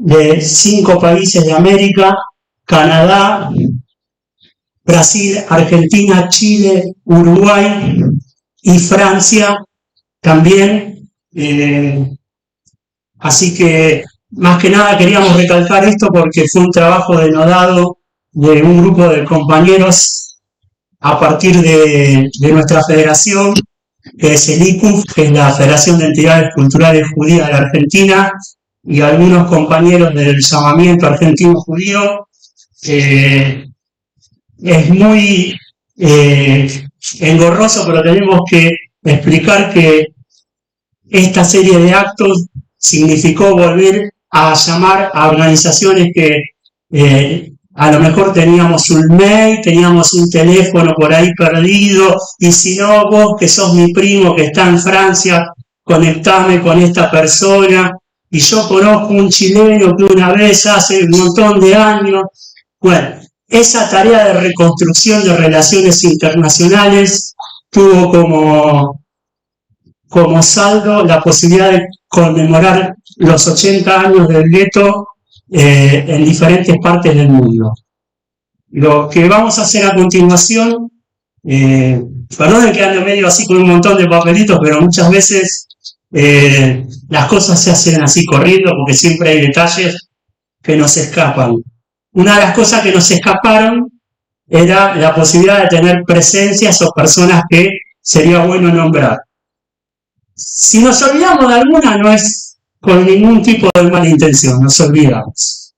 de 5 países de América: Canadá, Brasil, Argentina, Chile, Uruguay y Francia también. Así que, más que nada, queríamos recalcar esto porque fue un trabajo denodado de un grupo de compañeros a partir de nuestra federación, que es el ICUF, que es la Federación de Entidades Culturales Judías de la Argentina, y algunos compañeros del llamamiento argentino judío. Es muy engorroso, pero tenemos que explicar que esta serie de actos significó volver a llamar a organizaciones que a lo mejor teníamos un mail, teníamos un teléfono por ahí perdido, y si no, vos que sos mi primo que está en Francia, conectame con esta persona, y yo conozco un chileno que una vez hace un montón de años. Bueno, esa tarea de reconstrucción de relaciones internacionales tuvo como saldo la posibilidad de conmemorar los 80 años del gueto en diferentes partes del mundo. Lo que vamos a hacer a continuación, perdón que ando medio así con un montón de papelitos, pero muchas veces las cosas se hacen así corriendo porque siempre hay detalles que nos escapan. Una de las cosas que nos escaparon era la posibilidad de tener presencias o personas que sería bueno nombrar. Si nos olvidamos de alguna, no es con ningún tipo de mala intención, nos olvidamos.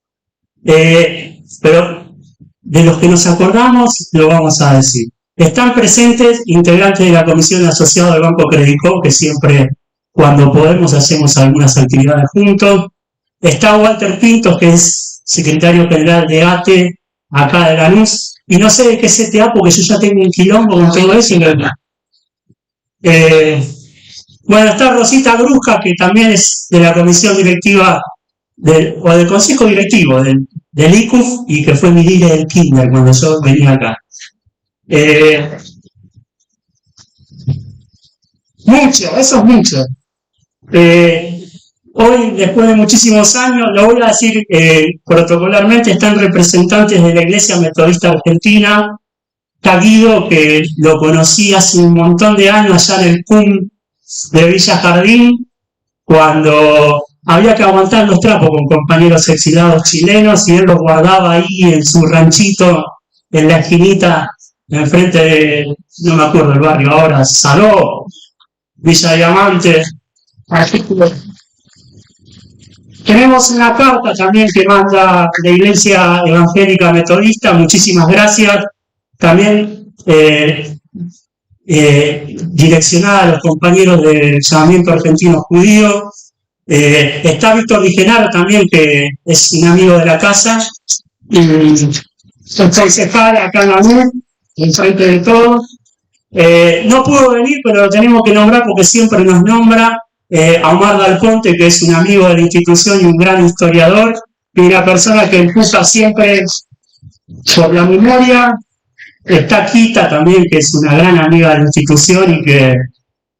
Pero de los que nos acordamos, lo vamos a decir. Están presentes integrantes de la Comisión de Asociados del Banco Credicop, que siempre, cuando podemos, hacemos algunas actividades juntos. Está Walter Pinto, que es secretario general de ATE, acá de Lanús, y no sé de qué CTA, porque yo ya tengo un quilombo con todo eso. Bueno, está Rosita Grusca, que también es de la comisión directiva, o del consejo directivo del ICUF, y que fue mi líder del kinder cuando yo venía acá. Mucho, eso es mucho. Hoy, después de muchísimos años, lo voy a decir protocolarmente, están representantes de la Iglesia Metodista Argentina. Está Guido, que lo conocí hace un montón de años allá en el CUM de Villa Jardín, cuando había que aguantar los trapos con compañeros exilados chilenos, y él los guardaba ahí en su ranchito, en la esquinita, enfrente de, no me acuerdo el barrio ahora, Saló, Villa Diamante. Tenemos una carta también que manda la Iglesia Evangélica Metodista, muchísimas gracias. También direccionada a los compañeros del llamamiento argentino judío. Está Víctor Vigenaro también, que es un amigo de la casa, y el concejal acá en la NUR, enfrente de todos. No pudo venir, pero lo tenemos que nombrar porque siempre nos nombra. A Omar Dalponte, que es un amigo de la institución y un gran historiador, y una persona que empuja siempre por la memoria. Está Quita también, que es una gran amiga de la institución y que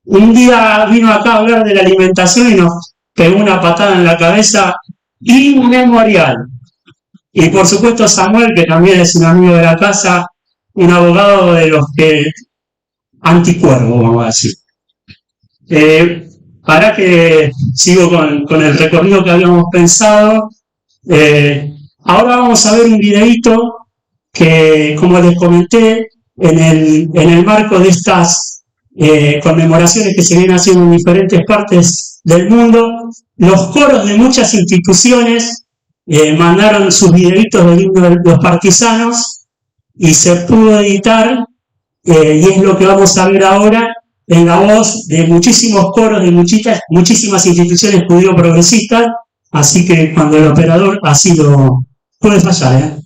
un día vino acá a hablar de la alimentación y nos pegó una patada en la cabeza inmemorial. Y por supuesto Samuel, que también es un amigo de la casa, un abogado de los que anticuervo, vamos a decir. Para que sigo con el recorrido que habíamos pensado. Ahora vamos a ver un videíto que, como les comenté, en el marco de estas conmemoraciones que se vienen haciendo en diferentes partes del mundo, los coros de muchas instituciones mandaron sus videitos del himno de los partisanos, y se pudo editar, y es lo que vamos a ver ahora, en la voz de muchísimos coros de muchísimas instituciones judío-progresistas. Así que cuando el operador así lo puede fallar, ¿eh?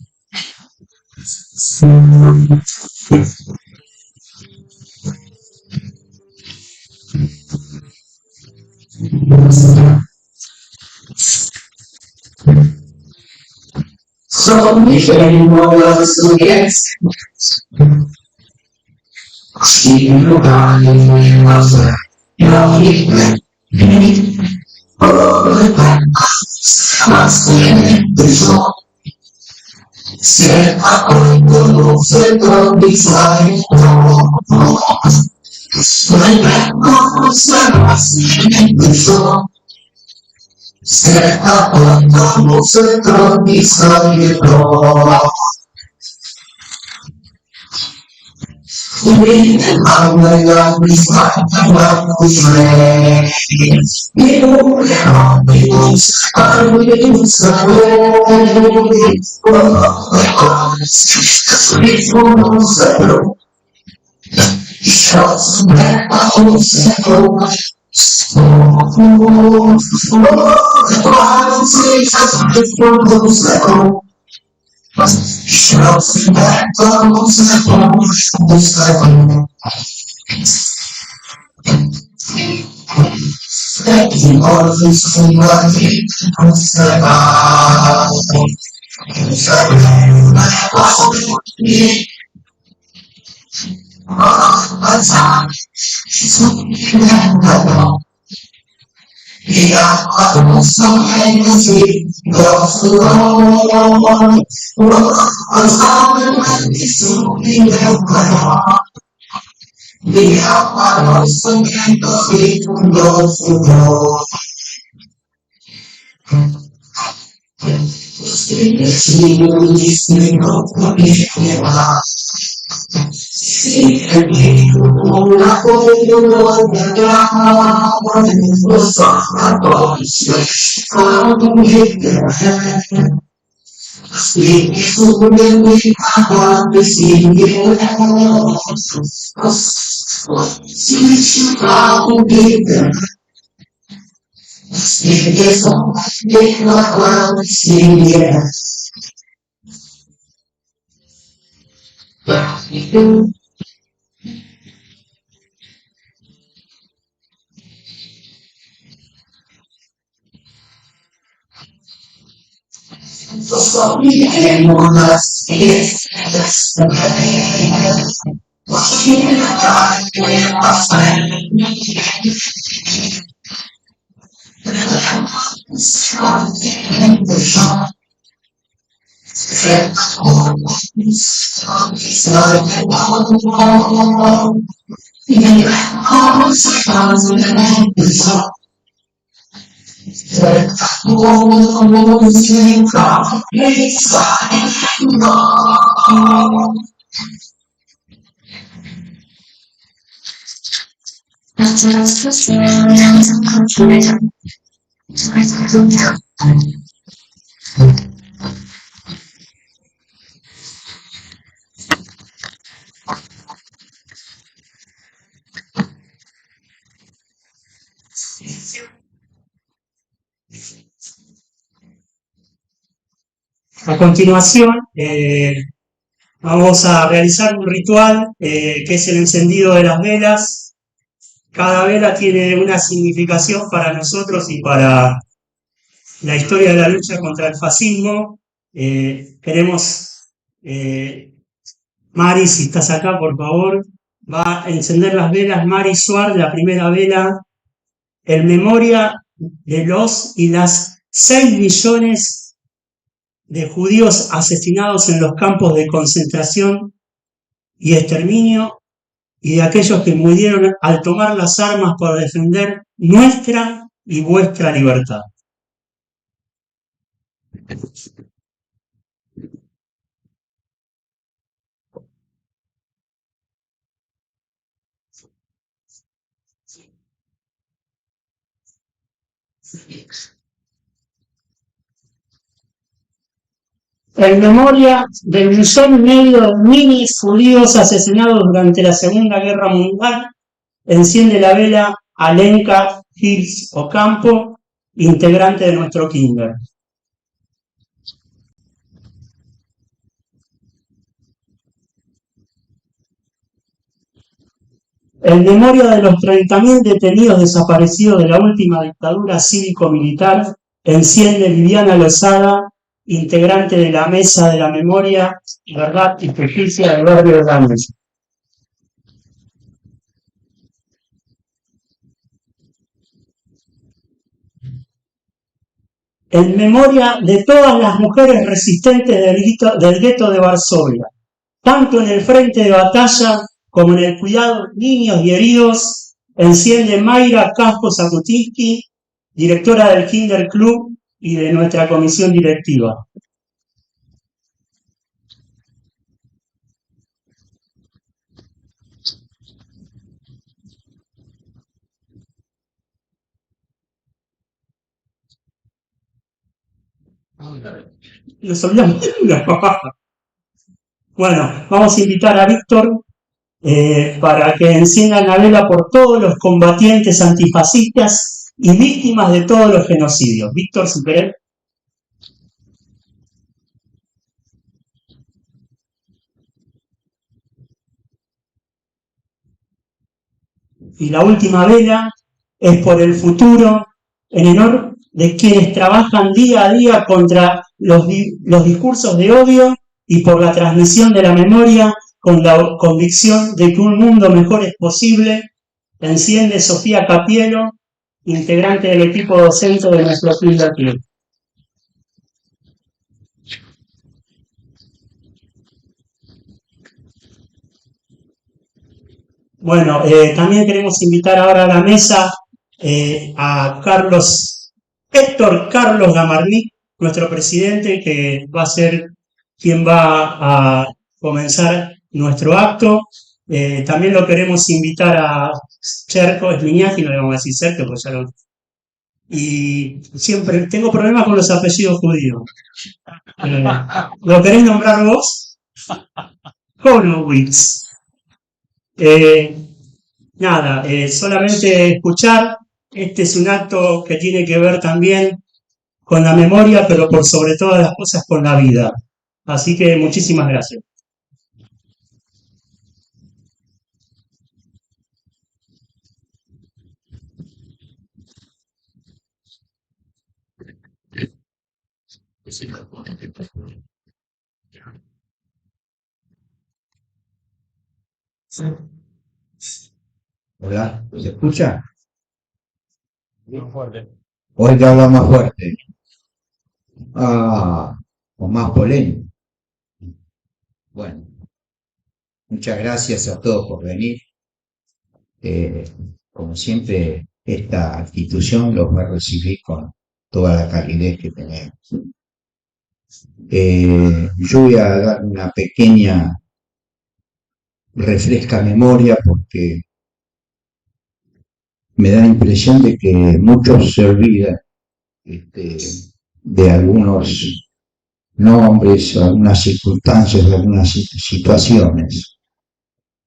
A continuación, vamos a realizar un ritual que es el encendido de las velas. Cada vela tiene una significación para nosotros y para la historia de la lucha contra el fascismo. Queremos, Mari, si estás acá, por favor, va a encender las velas Mari Suar, la primera vela, en memoria de los y las 6 millones de judíos asesinados en los campos de concentración y exterminio, y de aquellos que murieron al tomar las armas para defender nuestra y vuestra libertad. En memoria del 1,5 de niños judíos asesinados durante la Segunda Guerra Mundial, enciende la vela Alenka Hills Ocampo, integrante de nuestro kinder. En memoria de los 30.000 detenidos desaparecidos de la última dictadura cívico-militar, enciende Viviana Lozada, integrante de la Mesa de la Memoria, Verdad y Justicia del barrio de Ganges. en memoria de todas las mujeres resistentes del gueto de Varsovia, tanto en el frente de batalla como en el cuidado de niños y heridos, enciende Mayra Campos Zakutinsky, directora del Kinder Club y de nuestra comisión directiva. Nos olvidamos. Bueno, vamos a invitar a Víctor para que enciendan la vela por todos los combatientes antifascistas y víctimas de todos los genocidios. Víctor, si querés. Y la última vela es por el futuro, en honor de quienes trabajan día a día contra los discursos de odio y por la transmisión de la memoria con la convicción de que un mundo mejor es posible. Enciende Sofía Capielo, integrante del equipo docente de nuestro Kinder Club. Bueno, también queremos invitar ahora a la mesa a Héctor Carlos Gamarnik, nuestro presidente, que va a ser quien va a comenzar nuestro acto. También lo queremos invitar a Cherko Esmiñaki, no le vamos a decir Sergio, porque ya lo... Y siempre tengo problemas con los apellidos judíos. ¿Lo querés nombrar vos? Horowitz. Nada, solamente escuchar. Este es un acto que tiene que ver también con la memoria, pero por sobre todas las cosas con la vida. Así que muchísimas gracias. Hola, ¿se escucha? Hoy ya habla más fuerte. O más polémico. Bueno, muchas gracias a todos por venir. Como siempre, esta institución los va a recibir con toda la calidez que tenemos. Yo voy a dar una pequeña refresca memoria porque me da la impresión de que muchos se olvidan de algunos nombres, algunas circunstancias, algunas situaciones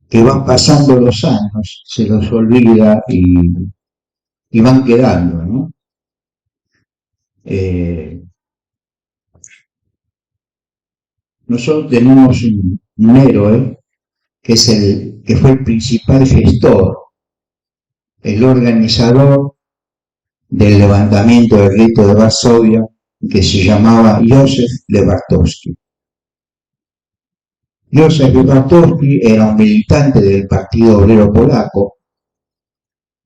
que van pasando los años, se los olvida y van quedando, ¿no? Nosotros tenemos un héroe que fue el principal gestor, el organizador del levantamiento del gueto de Varsovia, que se llamaba Józef Lewartowski. Józef Lewartowski era un militante del Partido Obrero Polaco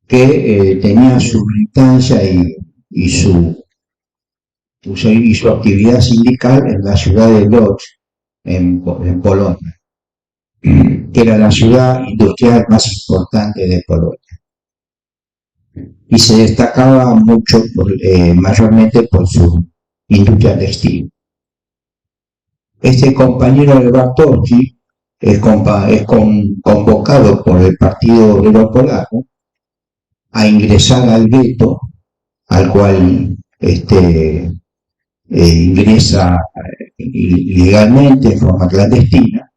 que tenía su militancia y su actividad sindical en la ciudad de Lodz, en Polonia, que era la ciudad industrial más importante de Polonia. Y se destacaba mucho, mayormente por su industria textil. Este compañero de Bartowski es convocado por el Partido Obrero Polaco a ingresar al gueto, al cual ingresa ilegalmente, de forma clandestina,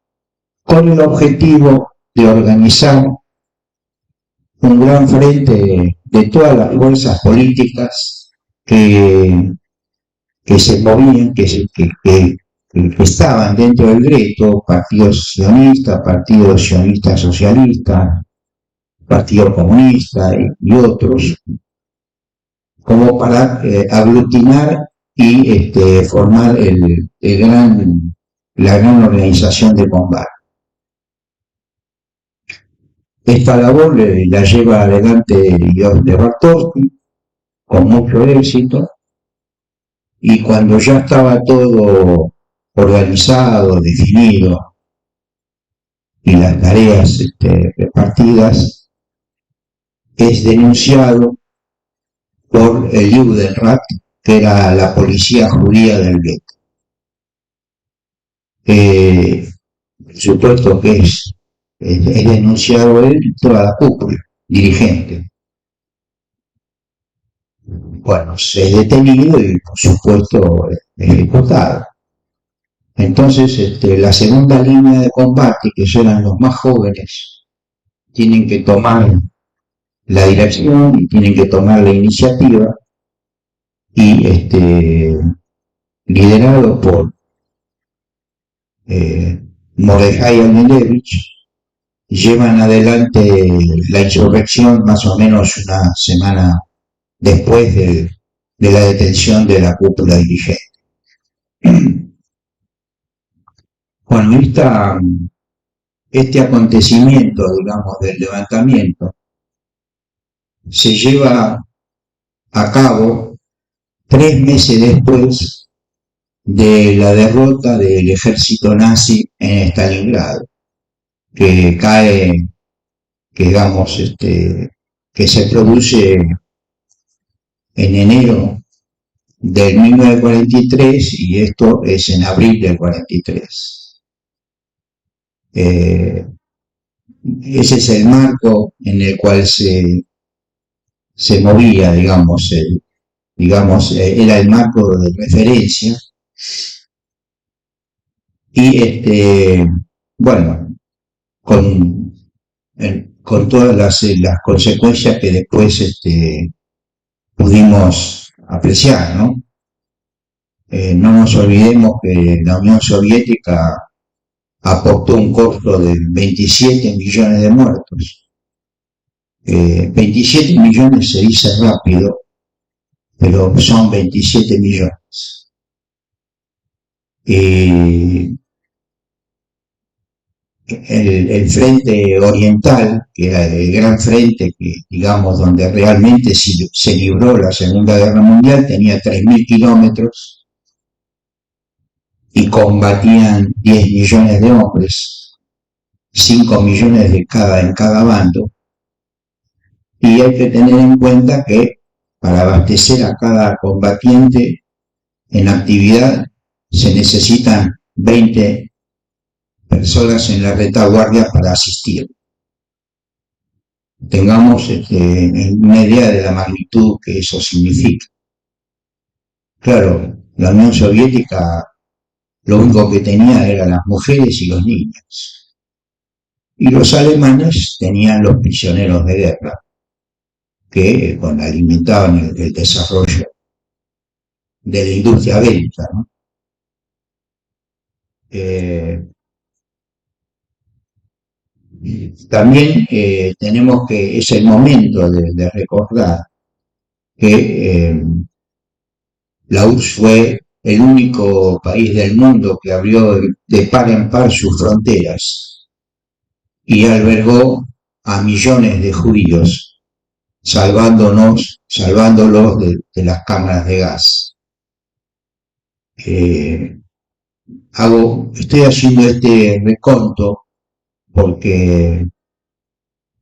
con el objetivo de organizar un gran frente de todas las fuerzas políticas que se movían, que estaban dentro del gueto, Partido Sionista Socialista, Partido Comunista y otros, como para aglutinar y formar la gran organización de combate. Esta labor la lleva adelante Lewartowski con mucho éxito y cuando ya estaba todo organizado, definido, y las tareas repartidas, es denunciado por el Judenrat, que era la policía judía del gueto. Por supuesto que es denunciado él y toda la cúpula dirigente. Bueno, se es detenido y por supuesto ejecutado. Entonces, la segunda línea de combate, que eran los más jóvenes, tienen que tomar la dirección y tienen que tomar la iniciativa, y liderado por Mordejai Anielewicz, llevan adelante la insurrección más o menos una semana después de la detención de la cúpula dirigente. Bueno, este acontecimiento, digamos, del levantamiento, se lleva a cabo 3 meses después de la derrota del ejército nazi en Stalingrado, que cae, que digamos, que se produce en enero del 1943 y esto es en abril del 43. Ese es el marco en el cual se movía, digamos, era el marco de referencia. Y bueno, con todas las consecuencias que después pudimos apreciar, ¿no? No nos olvidemos que la Unión Soviética aportó un costo de 27 millones de muertos. 27 millones se dice rápido, pero son 27 millones. El frente oriental, que era el gran frente, que digamos donde realmente se libró la Segunda Guerra Mundial, tenía 3.000 kilómetros y combatían 10 millones de hombres, 5 millones en cada bando, y hay que tener en cuenta que para abastecer a cada combatiente en actividad se necesitan 20 personas en la retaguardia para asistir. Tengamos una idea de la magnitud que eso significa. Claro, la Unión Soviética lo único que tenía eran las mujeres y los niños. Y los alemanes tenían los prisioneros de guerra, que alimentaban el desarrollo de la industria bélica, ¿no? También tenemos que es el momento de recordar que la URSS fue el único país del mundo que abrió de par en par sus fronteras y albergó a millones de judíos, salvándolos de las cámaras de gas. Estoy haciendo este reconto porque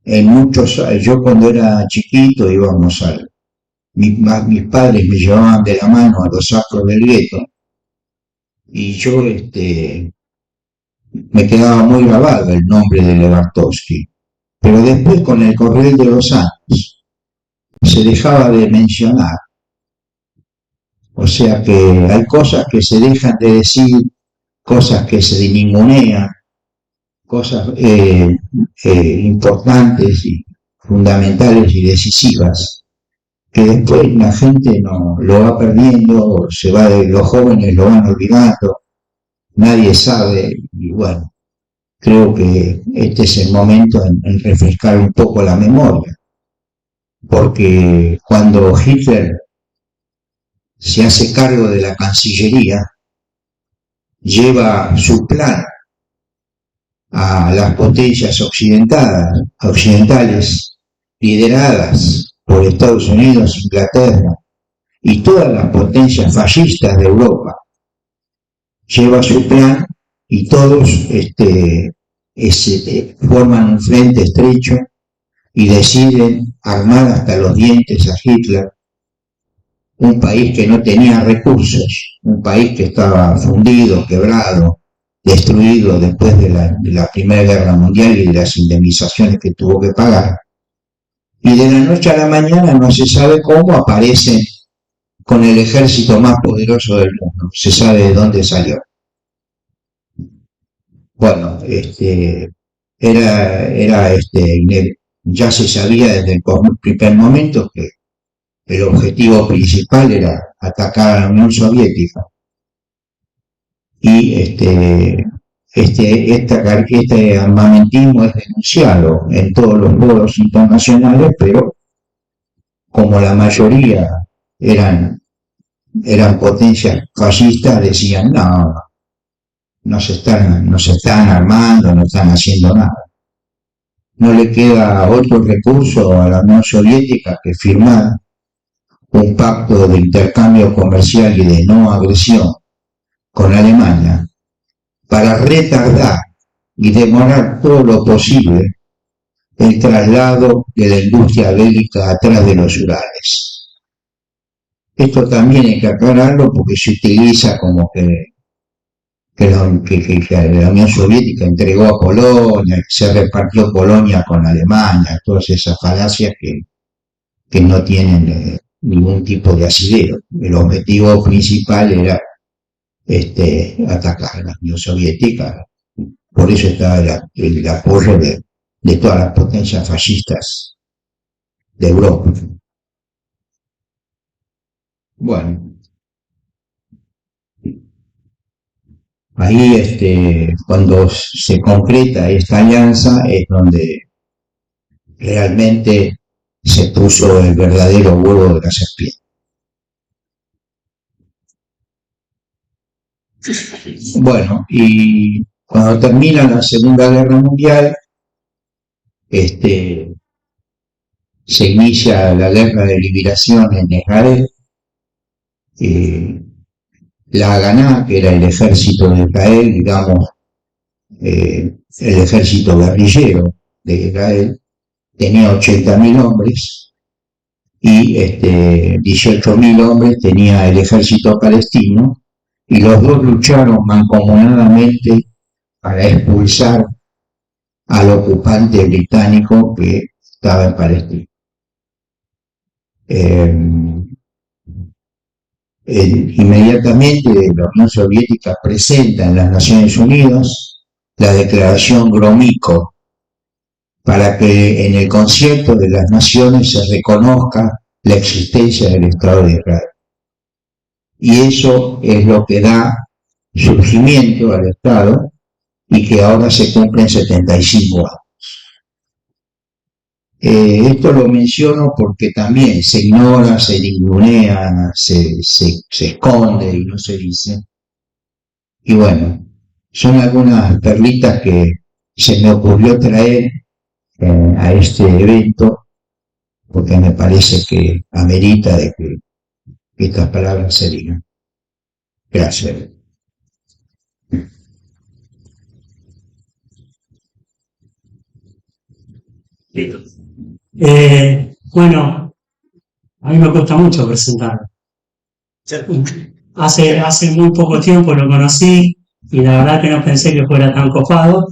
yo cuando era chiquito íbamos mis padres me llevaban de la mano a los actos del gueto y yo me quedaba muy grabado el nombre de Levartovsky, pero después con el correr de los años se dejaba de mencionar, o sea que hay cosas que se dejan de decir, cosas que se ningunean, cosas importantes y fundamentales y decisivas que después la gente no lo va perdiendo, los jóvenes lo van olvidando, nadie sabe, y bueno, creo que este es el momento en refrescar un poco la memoria, porque cuando Hitler se hace cargo de la Cancillería, lleva su plan a las potencias occidentales lideradas por Estados Unidos, Inglaterra y todas las potencias fascistas de Europa. Lleva su plan y todos forman un frente estrecho y deciden armar hasta los dientes a Hitler, un país que no tenía recursos, un país que estaba fundido, quebrado, destruido después de la Primera Guerra Mundial y de las indemnizaciones que tuvo que pagar. Y de la noche a la mañana no se sabe cómo aparecen con el ejército más poderoso del mundo. Se sabe de dónde salió. Bueno, ya se sabía desde el primer momento que el objetivo principal era atacar a la Unión Soviética. Y este armamentismo es denunciado en todos los foros internacionales, pero como la mayoría eran potencias fascistas, decían no se están armando, no están haciendo nada. No le queda otro recurso a la Unión Soviética que firmar un pacto de intercambio comercial y de no agresión con Alemania para retardar y demorar todo lo posible el traslado de la industria bélica atrás de los Urales. Esto también hay que aclararlo porque se utiliza como que la Unión Soviética entregó a Polonia, se repartió Polonia con Alemania, todas esas falacias que no tienen ningún tipo de asidero. El objetivo principal era atacar a la Unión Soviética. Por eso estaba el apoyo de todas las potencias fascistas de Europa. Bueno, ahí cuando se concreta esta alianza es donde realmente se puso el verdadero huevo de la serpiente. Bueno, y cuando termina la Segunda Guerra Mundial, se inicia la Guerra de Liberación en Israel. La Haganá, que era el ejército de Israel, digamos, el ejército guerrillero de Israel, tenía 80.000 hombres y 18.000 hombres tenía el ejército palestino, y los dos lucharon mancomunadamente para expulsar al ocupante británico que estaba en Palestina. Inmediatamente la Unión Soviética presenta en las Naciones Unidas la declaración Gromyko para que en el concierto de las naciones se reconozca la existencia del Estado de Israel. Y eso es lo que da surgimiento al Estado y que ahora se cumplen 75 años. Esto lo menciono porque también se ignora, se ningunea, se esconde y no se dice. Y bueno, son algunas perlitas que se me ocurrió traer a este evento porque me parece que amerita de que estas palabras se digan. Gracias. Bueno, a mí me cuesta mucho presentar. Hace muy poco tiempo lo conocí y la verdad que no pensé que fuera tan copado.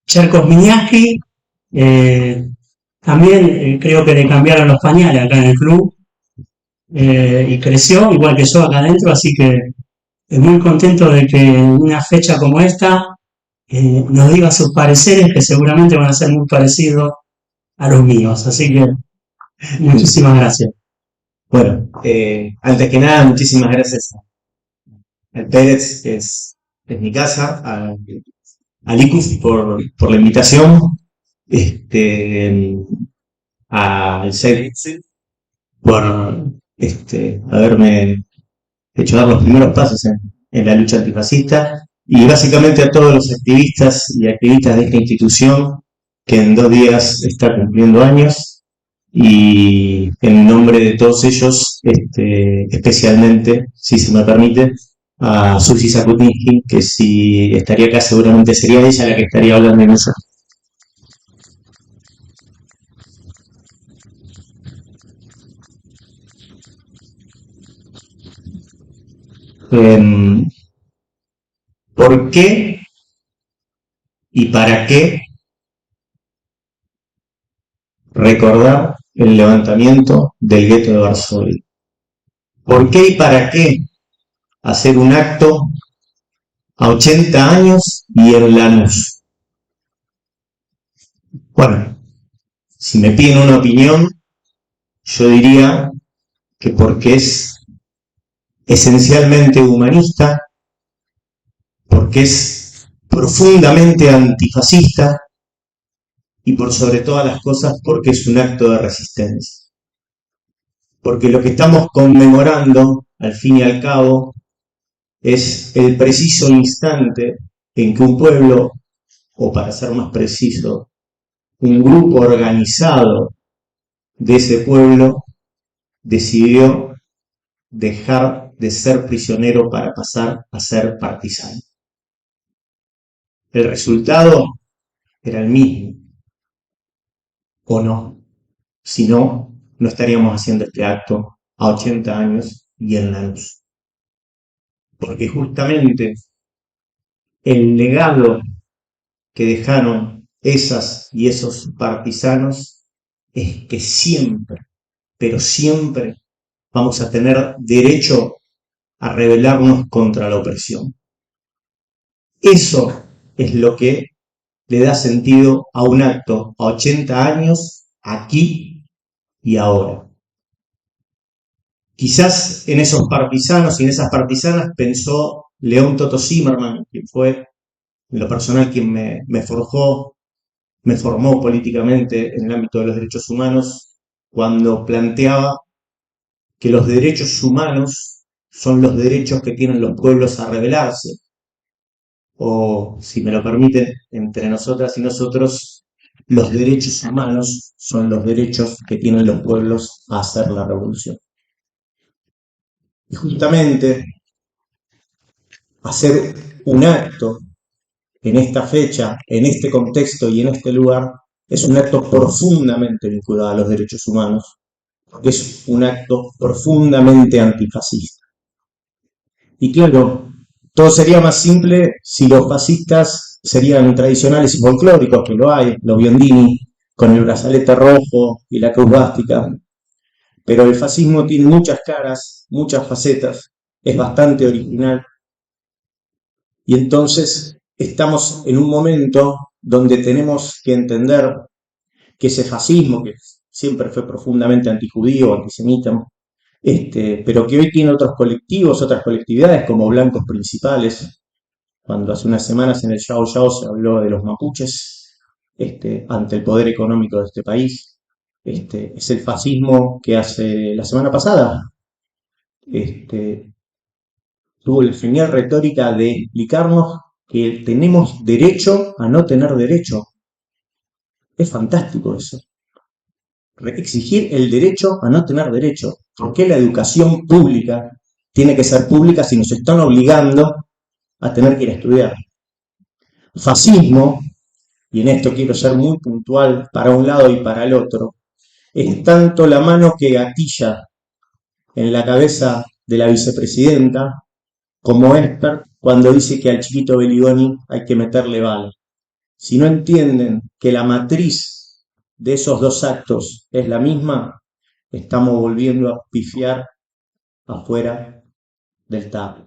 Cherkov Miniaski, también creo que le cambiaron los pañales acá en el club y creció igual que yo acá adentro, así que muy contento de que en una fecha como esta nos diga sus pareceres que seguramente van a ser muy parecidos a los míos, así que muchísimas gracias. Bueno, antes que nada, muchísimas gracias al Pérez, que es mi casa, a Licus por la invitación, al CEDIC por haberme hecho dar los primeros pasos en la lucha antifascista, y básicamente a todos los activistas y activistas de esta institución que en 2 días está cumpliendo años. y en nombre de todos ellos, especialmente, si se me permite, a Susi Zakutinsky, que si estaría acá seguramente sería ella la que estaría hablando en eso. ¿Por qué y para qué recordar el levantamiento del gueto de Varsovia? ¿Por qué y para qué hacer un acto a 80 años y en Lanús? Bueno, si me piden una opinión, yo diría que porque es esencialmente humanista, porque es profundamente antifascista y por sobre todas las cosas porque es un acto de resistencia. Porque lo que estamos conmemorando, al fin y al cabo, es el preciso instante en que un pueblo, o para ser más preciso, un grupo organizado de ese pueblo decidió dejar de ser prisionero para pasar a ser partisano. El resultado era el mismo, o no. Si no, no estaríamos haciendo este acto a 80 años y en Lanús. Porque justamente el legado que dejaron esas y esos partisanos es que siempre, pero siempre vamos a tener derecho a rebelarnos contra la opresión. Eso es lo que le da sentido a un acto a 80 años, aquí y ahora. Quizás en esos partisanos y en esas partisanas pensó León Toto Zimmerman, que fue en lo personal quien me formó políticamente en el ámbito de los derechos humanos, cuando planteaba que los derechos humanos son los derechos que tienen los pueblos a rebelarse, o, si me lo permiten, entre nosotras y nosotros, los derechos humanos son los derechos que tienen los pueblos a hacer la revolución. Y justamente hacer un acto en esta fecha, en este contexto y en este lugar, es un acto profundamente vinculado a los derechos humanos, porque es un acto profundamente antifascista. Y claro, todo sería más simple si los fascistas serían tradicionales y folclóricos, que lo hay, los Biondini, con el brazalete rojo y la cruz bástica. Pero el fascismo tiene muchas caras, muchas facetas, es bastante original. Y entonces estamos en un momento donde tenemos que entender que ese fascismo, que siempre fue profundamente antijudío, antisemita, pero que hoy tiene otros colectivos, otras colectividades como blancos principales. Cuando hace unas semanas en el Yao Yao se habló de los mapuches ante el poder económico de este país. Es el fascismo que hace la semana pasada tuvo la genial retórica de explicarnos que tenemos derecho a no tener derecho. Es fantástico eso. Exigir el derecho a no tener derecho. ¿Por qué la educación pública tiene que ser pública si nos están obligando a tener que ir a estudiar? Fascismo, y en esto quiero ser muy puntual para un lado y para el otro, es tanto la mano que gatilla en la cabeza de la vicepresidenta como Esper cuando dice que al chiquito Beligoni hay que meterle bala. Si no entienden que la matriz de esos dos actos es la misma, estamos volviendo a pifiar afuera del TAP.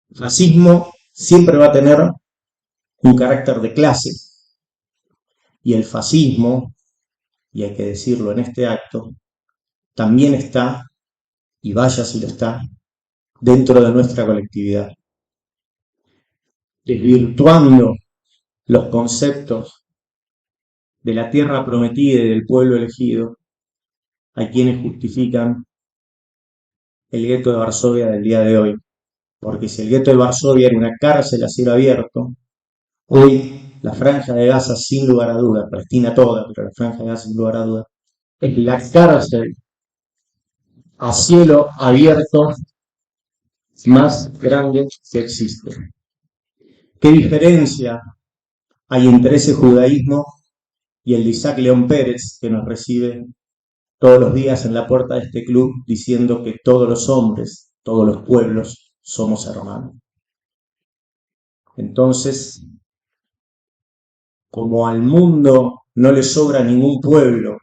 El fascismo siempre va a tener un carácter de clase y el fascismo, y hay que decirlo en este acto, también está, y vaya si lo está, dentro de nuestra colectividad, desvirtuando los conceptos de la tierra prometida y del pueblo elegido. Hay quienes justifican el gueto de Varsovia del día de hoy, porque si el gueto de Varsovia era una cárcel a cielo abierto, hoy la Franja de Gaza, sin lugar a duda, Palestina toda, pero la Franja de Gaza, sin lugar a duda, es la cárcel a cielo abierto más grande que existe. ¿Qué diferencia hay entre ese judaísmo y el de Isaac León Pérez, que nos recibe todos los días en la puerta de este club diciendo que todos los hombres, todos los pueblos somos hermanos? Entonces, como al mundo no le sobra ningún pueblo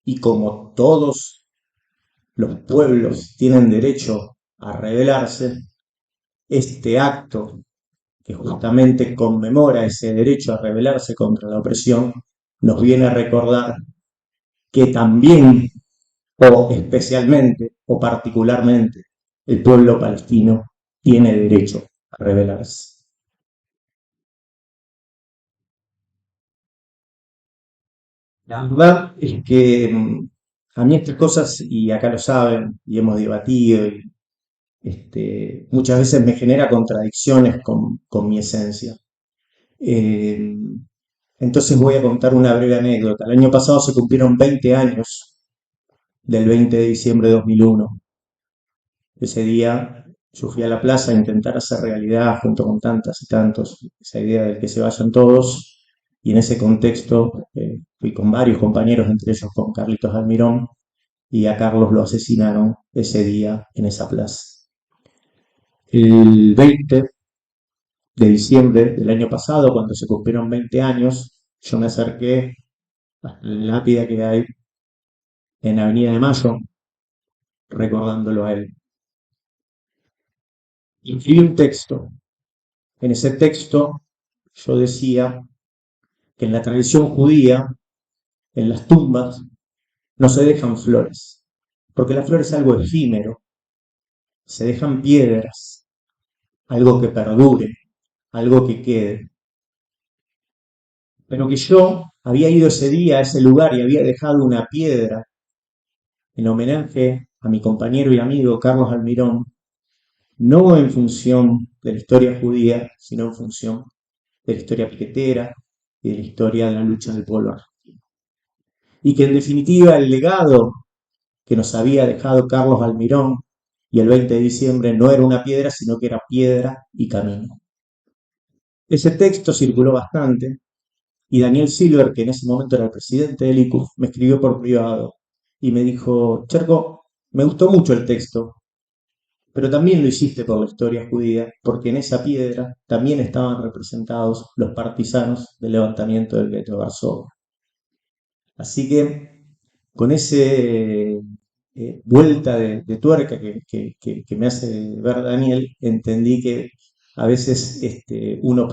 y como todos los pueblos tienen derecho a rebelarse, este acto que justamente conmemora ese derecho a rebelarse contra la opresión, nos viene a recordar que también, o especialmente, o particularmente, el pueblo palestino tiene derecho a rebelarse. La verdad es que a mí estas cosas, y acá lo saben, y hemos debatido, y, muchas veces me genera contradicciones con mi esencia. Eh, entonces voy a contar una breve anécdota. El año pasado se cumplieron 20 años del 20 de diciembre de 2001. Ese día yo fui a la plaza a intentar hacer realidad junto con tantas y tantos esa idea de que se vayan todos, y en ese contexto fui con varios compañeros, entre ellos con Carlitos Almirón, y a Carlos lo asesinaron ese día en esa plaza. El 20 de diciembre del año pasado, cuando se cumplieron 20 años, yo me acerqué a la lápida que hay en Avenida de Mayo, recordándolo a él. Incluí un texto. En ese texto yo decía que en la tradición judía, en las tumbas, no se dejan flores, porque la flor es algo efímero, se dejan piedras, algo que perdure, algo que quede. Pero que yo había ido ese día a ese lugar y había dejado una piedra en homenaje a mi compañero y amigo Carlos Almirón, no en función de la historia judía, sino en función de la historia piquetera y de la historia de la lucha del pueblo argentino. Y que en definitiva el legado que nos había dejado Carlos Almirón y el 20 de diciembre no era una piedra, sino que era piedra y camino. Ese texto circuló bastante y Daniel Silver, que en ese momento era el presidente del ICUF, me escribió por privado y me dijo: Cherko, me gustó mucho el texto, pero también lo hiciste por la historia judía, porque en esa piedra también estaban representados los partisanos del levantamiento del gueto de Varsovia. Así que con ese vuelta de tuerca que me hace ver Daniel, entendí que a veces uno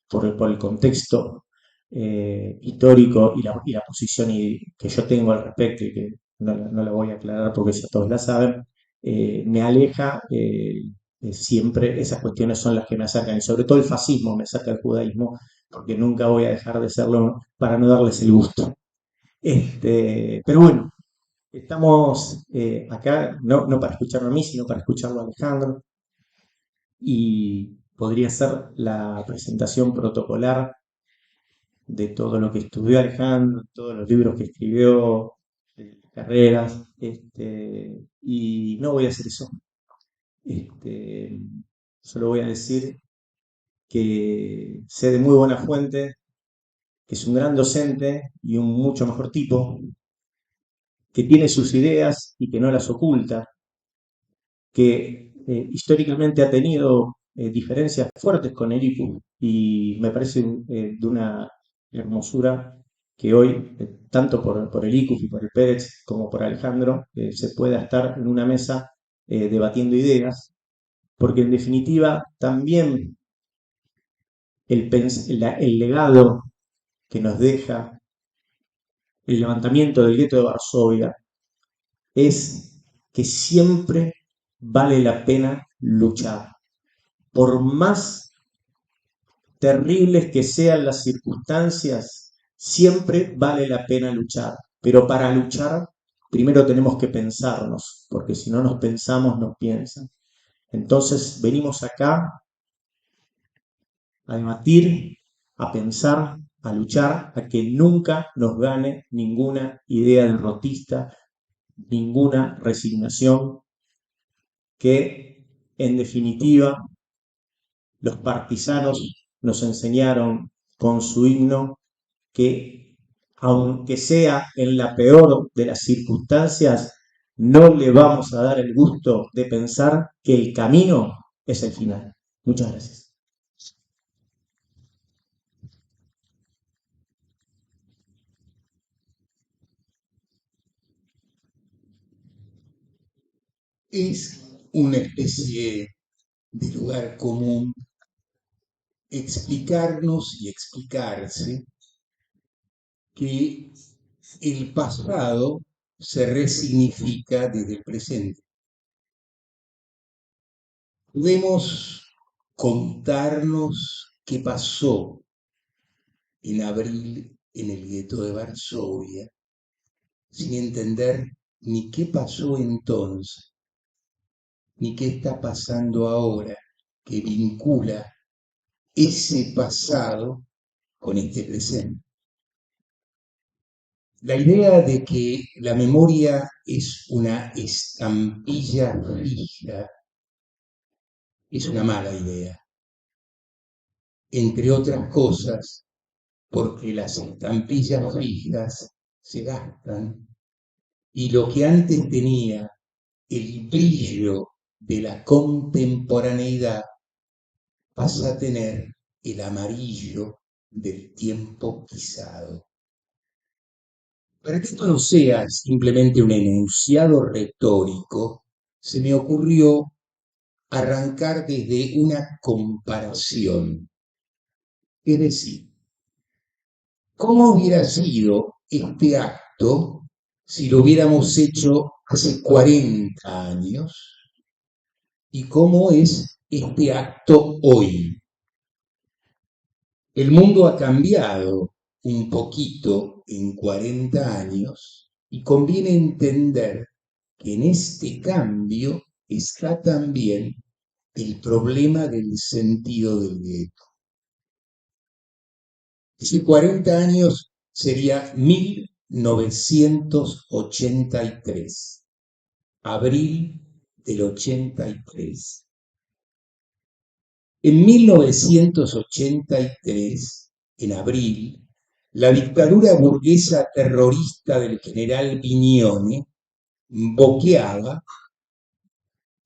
por el contexto histórico y la posición que yo tengo al respecto, y que no la voy a aclarar porque ya todos la saben, me aleja, siempre esas cuestiones son las que me acercan, y sobre todo el fascismo me acerca al judaísmo, porque nunca voy a dejar de serlo para no darles el gusto. Pero bueno, estamos acá no para escucharlo a mí, sino para escucharlo a Alejandro, y podría ser la presentación protocolar de todo lo que estudió Alejandro, todos los libros que escribió, carreras, y no voy a hacer eso. Solo voy a decir que sé de muy buena fuente que es un gran docente y un mucho mejor tipo, que tiene sus ideas y que no las oculta, que históricamente ha tenido diferencias fuertes con el ICU, y me parece de una hermosura que hoy, tanto por el ICU y por el Pérez como por Alejandro, se pueda estar en una mesa debatiendo ideas, porque en definitiva también el legado que nos deja el levantamiento del gueto de Varsovia es que siempre vale la pena luchar. Por más terribles que sean las circunstancias, siempre vale la pena luchar. Pero para luchar, primero tenemos que pensarnos, porque si no nos pensamos, nos piensan. Entonces venimos acá a debatir, a pensar, a luchar, a que nunca nos gane ninguna idea derrotista, ninguna resignación, que en definitiva los partisanos nos enseñaron con su himno que, aunque sea en la peor de las circunstancias, no le vamos a dar el gusto de pensar que el camino es el final. Muchas gracias. Es una especie de lugar común explicarnos y explicarse que el pasado se resignifica desde el presente. Podemos contarnos qué pasó en abril en el gueto de Varsovia, sin entender ni qué pasó entonces, ni qué está pasando ahora, que vincula ese pasado con este presente. La idea de que la memoria es una estampilla fija es una mala idea. Entre otras cosas, porque las estampillas fijas se gastan y lo que antes tenía el brillo de la contemporaneidad pasa a tener el amarillo del tiempo pisado. Para que esto no sea simplemente un enunciado retórico, se me ocurrió arrancar desde una comparación. Es decir, ¿cómo hubiera sido este acto si lo hubiéramos hecho hace 40 años? ¿Y cómo es este acto hoy? El mundo ha cambiado un poquito en 40 años y conviene entender que en este cambio está también el problema del sentido del gueto. Hace 40 años sería 1983, abril del 83. En 1983, en abril, la dictadura burguesa terrorista del general Vignone boqueaba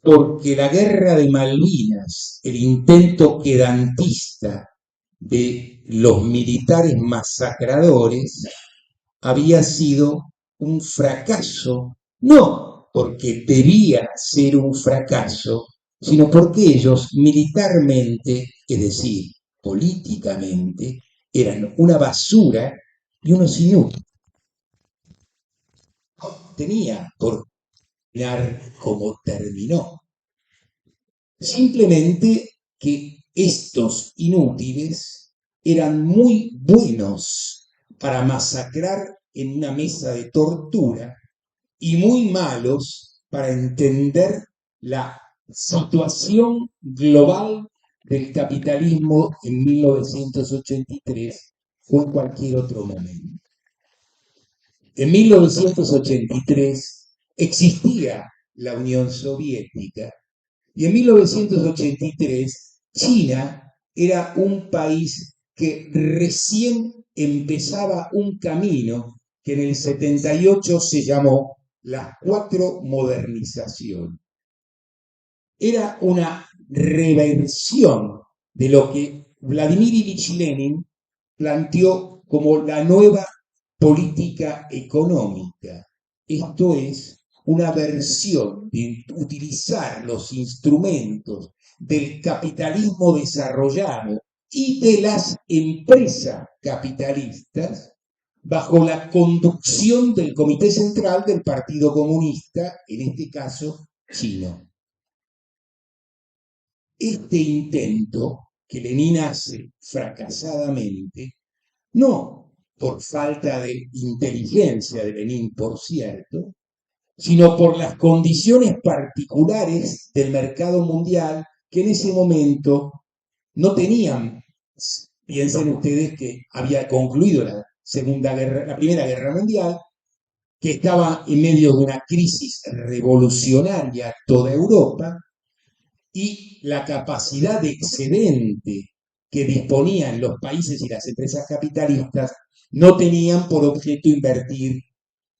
porque la guerra de Malvinas, el intento quedantista de los militares masacradores, había sido un fracaso, no porque debía ser un fracaso, sino porque ellos militarmente, es decir, políticamente, eran una basura y unos inútiles. No tenía por terminar como terminó. Simplemente que estos inútiles eran muy buenos para masacrar en una mesa de tortura y muy malos para entender la situación global del capitalismo en 1983 o en cualquier otro momento. En 1983 existía la Unión Soviética y en 1983 China era un país que recién empezaba un camino que en el 78 se llamó las 4 modernizaciones. Era una reversión de lo que Vladimir Ilich Lenin planteó como la nueva política económica. Esto es una versión de utilizar los instrumentos del capitalismo desarrollado y de las empresas capitalistas bajo la conducción del Comité Central del Partido Comunista, en este caso chino. Este intento que Lenin hace fracasadamente, no por falta de inteligencia de Lenin, por cierto, sino por las condiciones particulares del mercado mundial que en ese momento no tenían Piensen ustedes que había concluido la Primera Guerra Mundial, que estaba en medio de una crisis revolucionaria toda Europa, y la capacidad de excedente que disponían los países y las empresas capitalistas no tenían por objeto invertir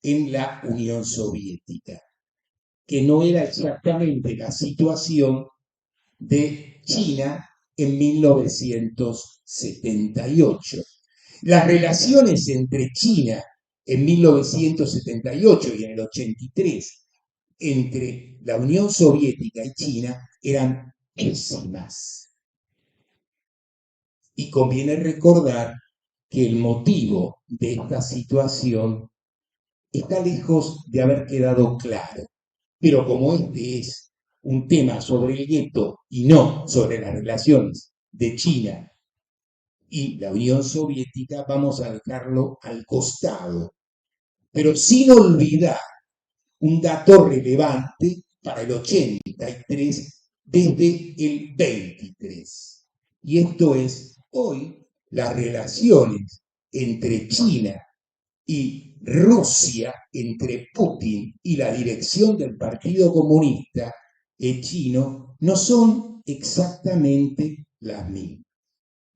en la Unión Soviética, que no era exactamente la situación de China en 1978. Las relaciones entre China en 1978 y en el 83 entre la Unión Soviética y China eran pésimas. Y conviene recordar que el motivo de esta situación está lejos de haber quedado claro. Pero como este es un tema sobre el gueto y no sobre las relaciones de China y la Unión Soviética, vamos a dejarlo al costado, pero sin olvidar un dato relevante para el 83 desde el 23. Y esto es, hoy las relaciones entre China y Rusia, entre Putin y la dirección del Partido Comunista chino, no son exactamente las mismas.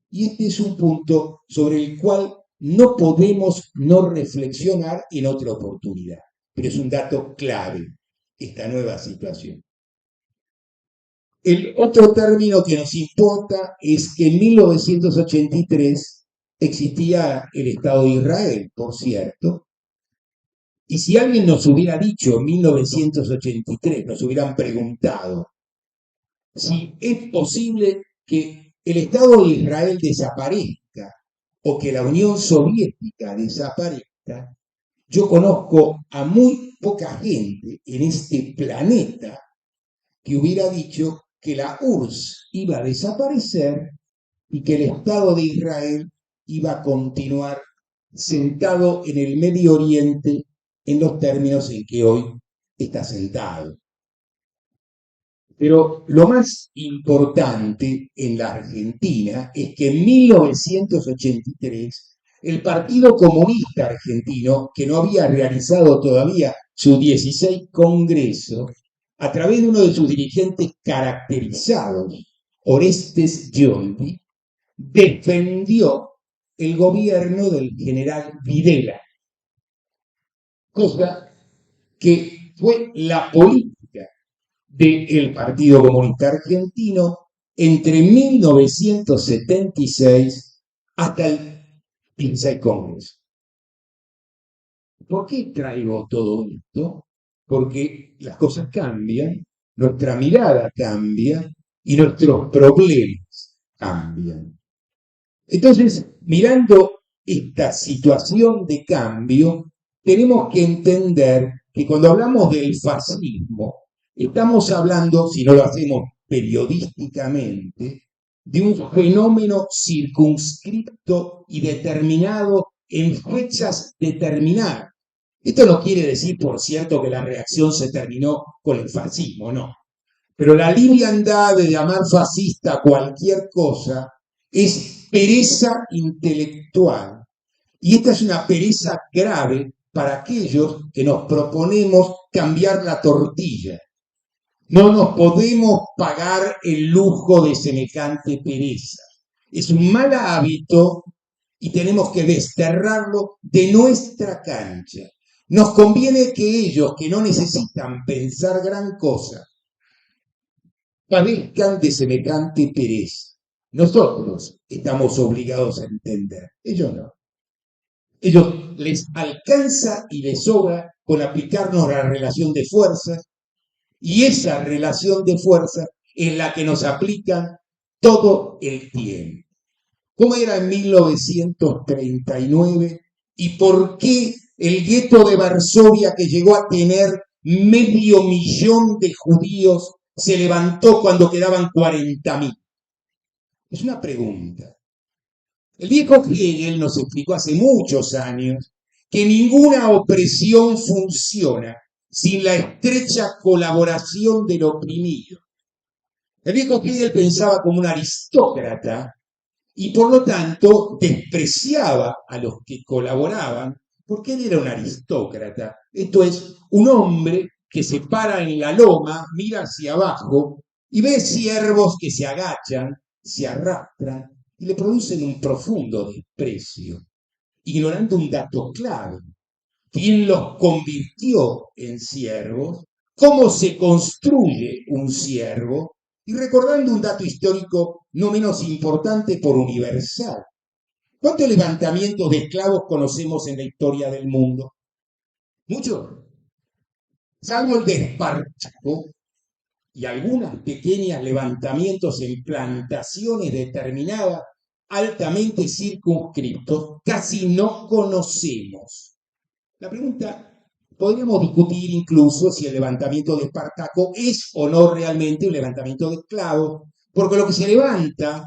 Y este es un punto sobre el cual no podemos no reflexionar en otra oportunidad, pero es un dato clave, esta nueva situación. El otro término que nos importa es que en 1983 existía el Estado de Israel, por cierto, y si alguien nos hubiera dicho en 1983, nos hubieran preguntado si es posible que el Estado de Israel desaparezca o que la Unión Soviética desaparezca, yo conozco a muy poca gente en este planeta que hubiera dicho que la URSS iba a desaparecer y que el Estado de Israel iba a continuar sentado en el Medio Oriente en los términos en que hoy está sentado. Pero lo más importante en la Argentina es que en 1983 el Partido Comunista Argentino, que no había realizado todavía su 16 Congreso, a través de uno de sus dirigentes caracterizados, Orestes Giondi, defendió el gobierno del general Videla, cosa que fue la política del Partido Comunista Argentino entre 1976 hasta el 16 Congreso. ¿Por qué traigo todo esto? Porque las cosas cambian, nuestra mirada cambia y nuestros problemas cambian. Entonces, mirando esta situación de cambio, tenemos que entender que cuando hablamos del fascismo, estamos hablando, si no lo hacemos periodísticamente, de un fenómeno circunscripto y determinado en fechas determinadas. Esto no quiere decir, por cierto, que la reacción se terminó con el fascismo, no. Pero la liviandad de llamar fascista a cualquier cosa es pereza intelectual. Y esta es una pereza grave para aquellos que nos proponemos cambiar la tortilla. No nos podemos pagar el lujo de semejante pereza. Es un mal hábito y tenemos que desterrarlo de nuestra cancha. Nos conviene que ellos, que no necesitan pensar gran cosa, padezcan de semejante pereza. Nosotros estamos obligados a entender, ellos no. Ellos les alcanza y les sobra con aplicarnos la relación de fuerzas, y esa relación de fuerzas es la que nos aplican todo el tiempo. ¿Cómo era en 1939 y por qué el gueto de Varsovia, que llegó a tener 500.000 de judíos, se levantó cuando quedaban 40.000? Es una pregunta. El viejo Hegel nos explicó hace muchos años que ninguna opresión funciona sin la estrecha colaboración del oprimido. El viejo Hegel pensaba como un aristócrata y por lo tanto despreciaba a los que colaboraban, porque él era un aristócrata. Esto es, un hombre que se para en la loma, mira hacia abajo y ve ciervos que se agachan, se arrastran y le producen un profundo desprecio, ignorando un dato clave: quién los convirtió en siervos, cómo se construye un siervo, y recordando un dato histórico no menos importante por universal. ¿Cuántos levantamientos de esclavos conocemos en la historia del mundo? Muchos. Salvo el de Espartaco y algunos pequeños levantamientos en plantaciones determinadas, altamente circunscriptos, casi no conocemos. La pregunta, podríamos discutir incluso si el levantamiento de Espartaco es o no realmente un levantamiento de esclavos, porque lo que se levanta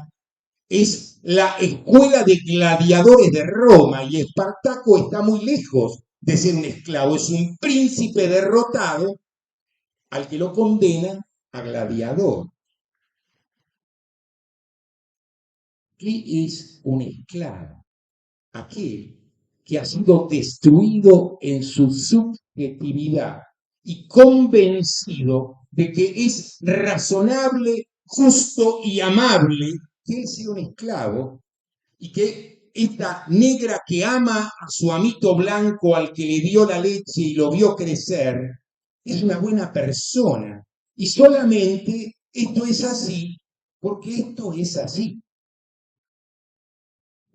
es la escuela de gladiadores de Roma, y Espartaco está muy lejos de ser un esclavo, es un príncipe derrotado al que lo condenan a gladiador. ¿Qué es un esclavo? Aquel que ha sido destruido en su subjetividad y convencido de que es razonable, justo y amable que él sea un esclavo, y que esta negra que ama a su amito blanco al que le dio la leche y lo vio crecer, es una buena persona. Y solamente esto es así porque esto es así.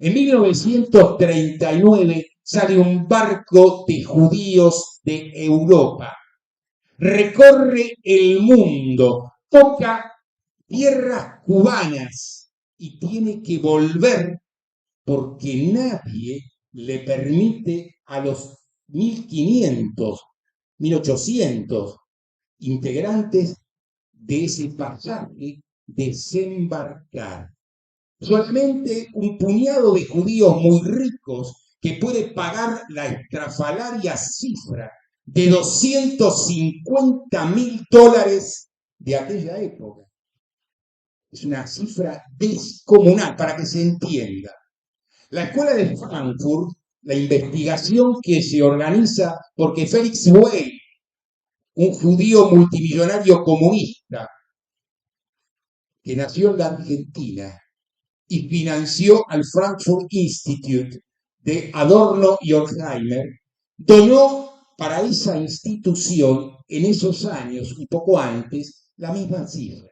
En 1939 sale un barco de judíos de Europa, recorre el mundo, toca tierras cubanas y tiene que volver porque nadie le permite a los 1.500, 1.800 integrantes de ese pasaje desembarcar. Solamente un puñado de judíos muy ricos que puede pagar la estrafalaria cifra de $250.000 de aquella época. Es una cifra descomunal, para que se entienda. La escuela de Frankfurt, la investigación que se organiza porque Felix Weil, un judío multimillonario comunista que nació en la Argentina y financió al Frankfurt Institute de Adorno y Horkheimer, donó para esa institución en esos años, un poco antes, la misma cifra.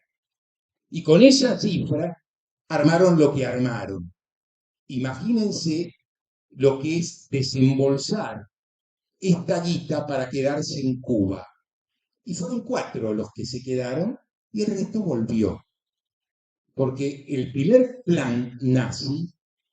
Y con esa cifra armaron lo que armaron. Imagínense lo que es desembolsar esta guita para quedarse en Cuba. Y fueron 4 los que se quedaron y el resto volvió. Porque el primer plan nazi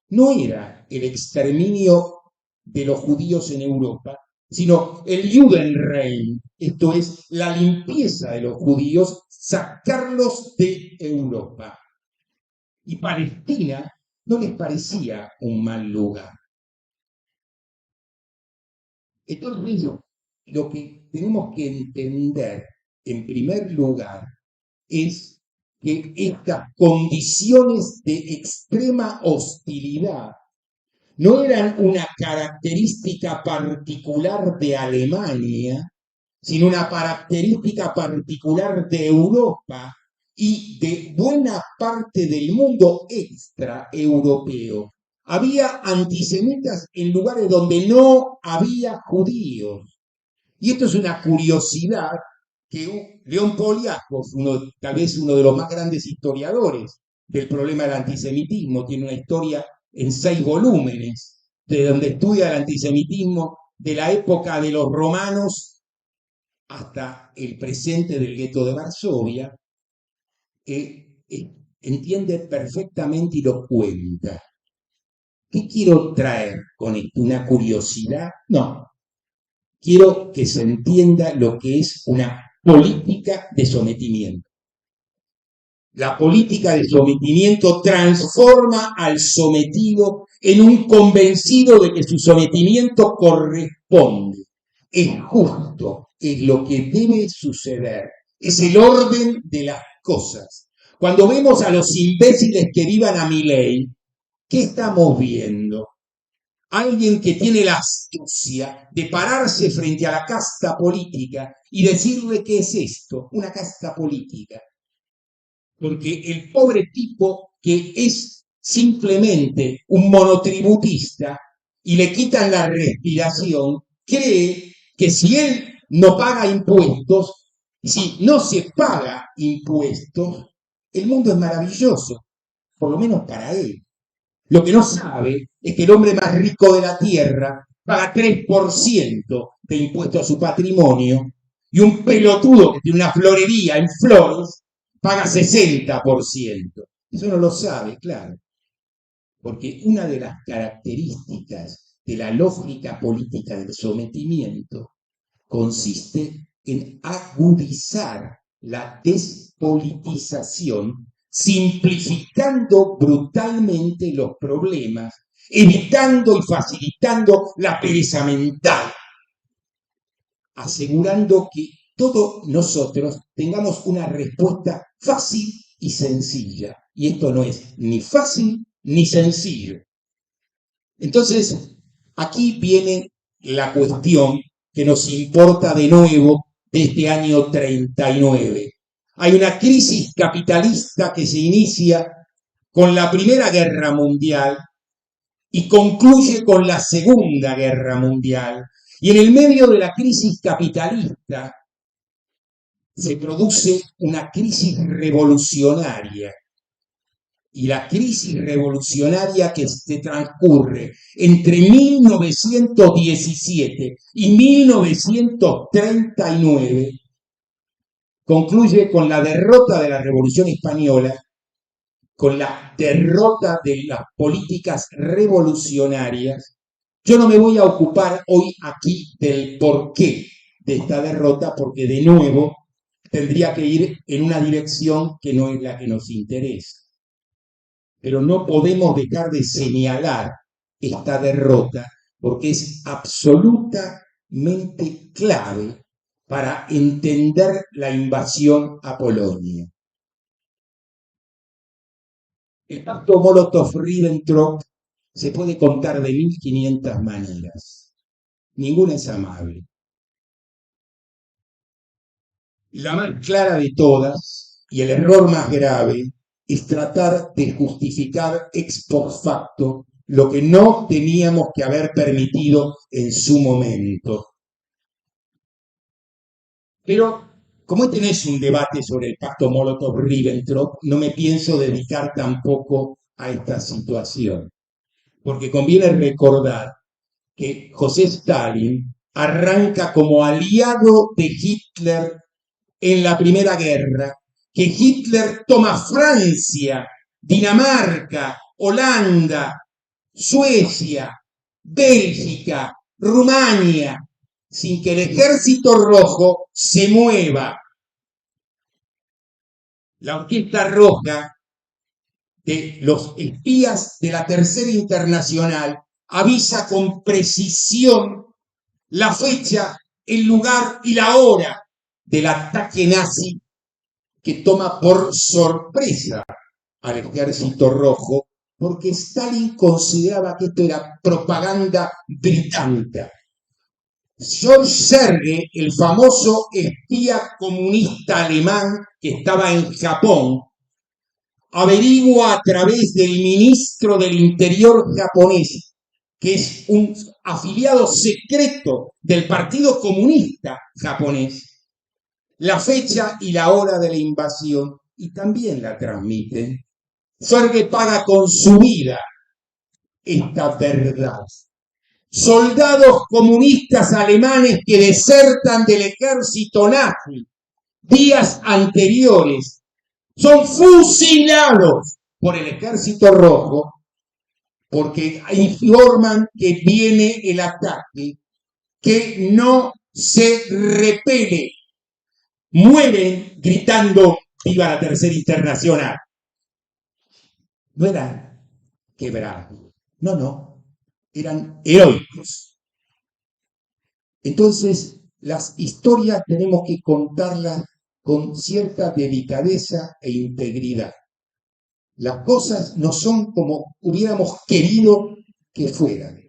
no era el exterminio de los judíos en Europa, sino el Judenrein, esto es, la limpieza de los judíos, sacarlos de Europa. Y Palestina no les parecía un mal lugar. Entonces, lo que tenemos que entender, en primer lugar, es que estas condiciones de extrema hostilidad no eran una característica particular de Alemania, sino una característica particular de Europa y de buena parte del mundo extraeuropeo. Había antisemitas en lugares donde no había judíos. Y esto es una curiosidad que León Poliakov, tal vez uno de los más grandes historiadores del problema del antisemitismo, tiene una historia en 6 volúmenes, de donde estudia el antisemitismo de la época de los romanos hasta el presente del gueto de Varsovia, entiende perfectamente y lo cuenta. ¿Qué quiero traer con esto? ¿Una curiosidad? No. Quiero que se entienda lo que es una política de sometimiento. La política de sometimiento transforma al sometido en un convencido de que su sometimiento corresponde, es justo, es lo que debe suceder, es el orden de las cosas. Cuando vemos a los imbéciles que vivan a Milei, ¿Qué estamos viendo? Alguien que tiene la astucia de pararse frente a la casta política y decirle qué es esto, una casta política. Porque el pobre tipo que es simplemente un monotributista y le quitan la respiración, cree que si él no paga impuestos, si no se paga impuestos, el mundo es maravilloso, por lo menos para él. Lo que no sabe es que el hombre más rico de la tierra paga 3% de impuesto a su patrimonio y un pelotudo que tiene una florería en Flores paga 60%. Eso no lo sabe, claro. Porque una de las características de la lógica política del sometimiento consiste en agudizar la despolitización, simplificando brutalmente los problemas, evitando y facilitando la pereza mental, asegurando que todos nosotros tengamos una respuesta fácil y sencilla. Y esto no es ni fácil ni sencillo. Entonces, aquí viene la cuestión que nos importa de nuevo de este año 39. Hay una crisis capitalista que se inicia con la Primera Guerra Mundial y concluye con la Segunda Guerra Mundial. Y en el medio de la crisis capitalista se produce una crisis revolucionaria. Y la crisis revolucionaria que se transcurre entre 1917 y 1939 concluye con la derrota de la Revolución Española, con la derrota de las políticas revolucionarias. Yo no me voy a ocupar hoy aquí del porqué de esta derrota, porque de nuevo tendría que ir en una dirección que no es la que nos interesa. Pero no podemos dejar de señalar esta derrota porque es absolutamente clave para entender la invasión a Polonia. El pacto Molotov-Ribbentrop se puede contar de 1500 maneras. Ninguna es amable. La más clara de todas, y el error más grave, es tratar de justificar ex post facto lo que no teníamos que haber permitido en su momento. Pero como este no es un debate sobre el pacto Molotov-Ribbentrop, no me pienso dedicar tampoco a esta situación, porque conviene recordar que José Stalin arranca como aliado de Hitler en la Primera Guerra, que Hitler toma Francia, Dinamarca, Holanda, Suecia, Bélgica, Rumania, sin que el Ejército Rojo se mueva. La Orquesta Roja de los espías de la Tercera Internacional avisa con precisión la fecha, el lugar y la hora del ataque nazi que toma por sorpresa al Ejército Rojo, porque Stalin consideraba que esto era propaganda británica. George Serge, el famoso espía comunista alemán que estaba en Japón, averigua a través del ministro del Interior japonés, que es un afiliado secreto del Partido Comunista japonés, la fecha y la hora de la invasión, y también la transmiten. Serge paga con su vida esta verdad. Soldados comunistas alemanes que desertan del ejército nazi días anteriores son fusilados por el Ejército Rojo porque informan que viene el ataque, que no se repele. Mueren gritando ¡viva la Tercera Internacional! No eran quebrados, no, eran heroicos. Entonces, las historias tenemos que contarlas con cierta delicadeza e integridad. Las cosas no son como hubiéramos querido que fueran.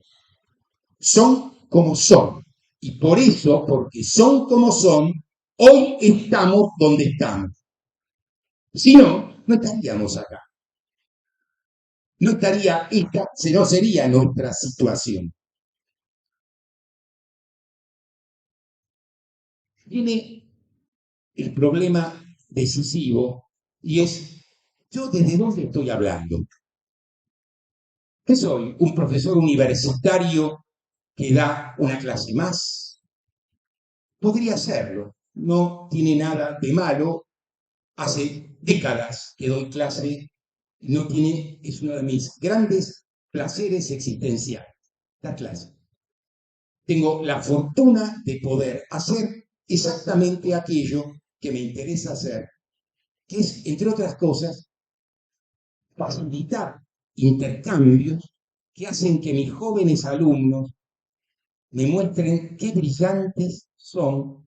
Son como son. Y por eso, porque son como son, hoy estamos donde estamos. Si no, no estaríamos acá. No estaría esta, no sería nuestra situación. Viene el problema decisivo y es, ¿yo desde dónde estoy hablando? ¿Qué soy? ¿Un profesor universitario que da una clase más? Podría serlo, no tiene nada de malo. Hace décadas que doy clase, es uno de mis grandes placeres existenciales, dar clase. Tengo la fortuna de poder hacer exactamente aquello que me interesa hacer, que es, entre otras cosas, facilitar intercambios que hacen que mis jóvenes alumnos me muestren qué brillantes son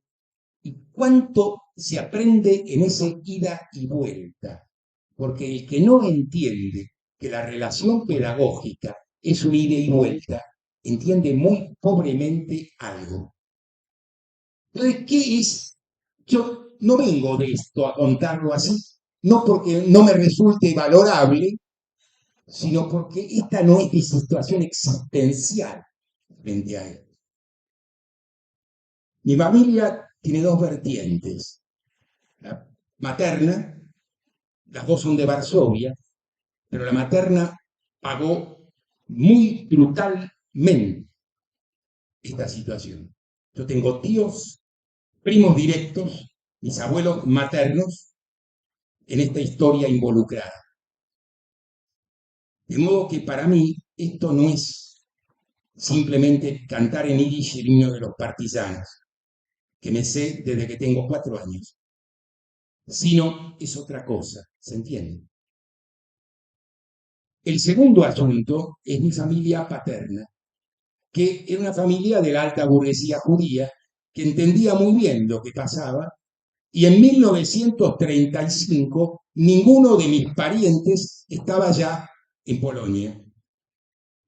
y cuánto se aprende en ese ida y vuelta. Porque el que no entiende que la relación pedagógica es un ida y vuelta, entiende muy pobremente algo. Entonces, ¿qué es? Yo no vengo de esto a contarlo así, no porque no me resulte valorable, sino porque esta no es mi situación existencial frente a él. Mi familia tiene dos vertientes. La materna, las dos son de Varsovia, pero la materna pagó muy brutalmente esta situación. Yo tengo tíos, primos directos, mis abuelos maternos, en esta historia involucrada. De modo que para mí esto no es simplemente cantar en yiddish el himno de los partisanos, que me sé desde que tengo 4 años, sino es otra cosa, ¿se entiende? El segundo asunto es mi familia paterna, que era una familia de la alta burguesía judía que entendía muy bien lo que pasaba, y en 1935 ninguno de mis parientes estaba ya en Polonia,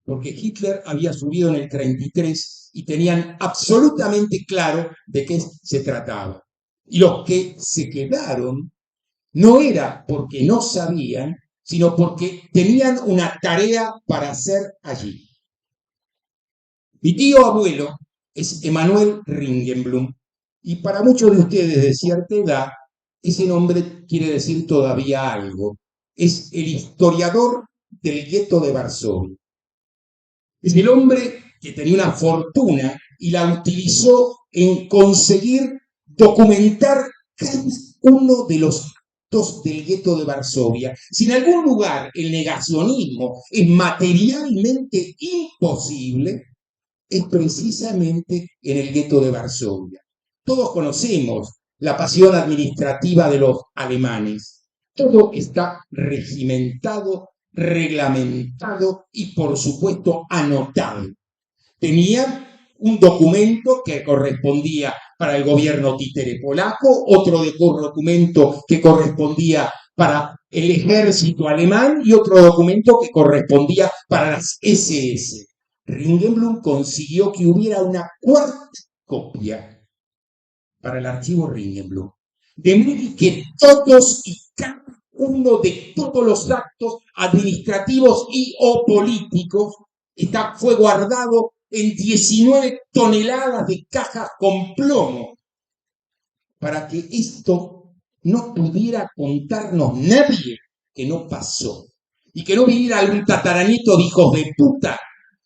porque Hitler había subido en el 33 y tenían absolutamente claro de qué se trataba. Y los que se quedaron no era porque no sabían, sino porque tenían una tarea para hacer allí. Mi tío abuelo es Emanuel Ringelblum, y para muchos de ustedes de cierta edad, ese nombre quiere decir todavía algo. Es el historiador del gueto de Varsovia. Es el hombre que tenía una fortuna y la utilizó en conseguir documentar cada uno de los actos del gueto de Varsovia. Si en algún lugar el negacionismo es materialmente imposible, es precisamente en el gueto de Varsovia. Todos conocemos la pasión administrativa de los alemanes. Todo está regimentado, reglamentado y, por supuesto, anotado. Tenían un documento que correspondía para el gobierno títere polaco, otro documento que correspondía para el ejército alemán y otro documento que correspondía para las SS. Ringelblum consiguió que hubiera una cuarta copia para el archivo Ringelblum. De modo que todos y cada uno de todos los actos administrativos y o políticos fue guardado en 19 toneladas de cajas con plomo para que esto no pudiera contarnos nadie que no pasó y que no viniera algún tataranieto de hijos de puta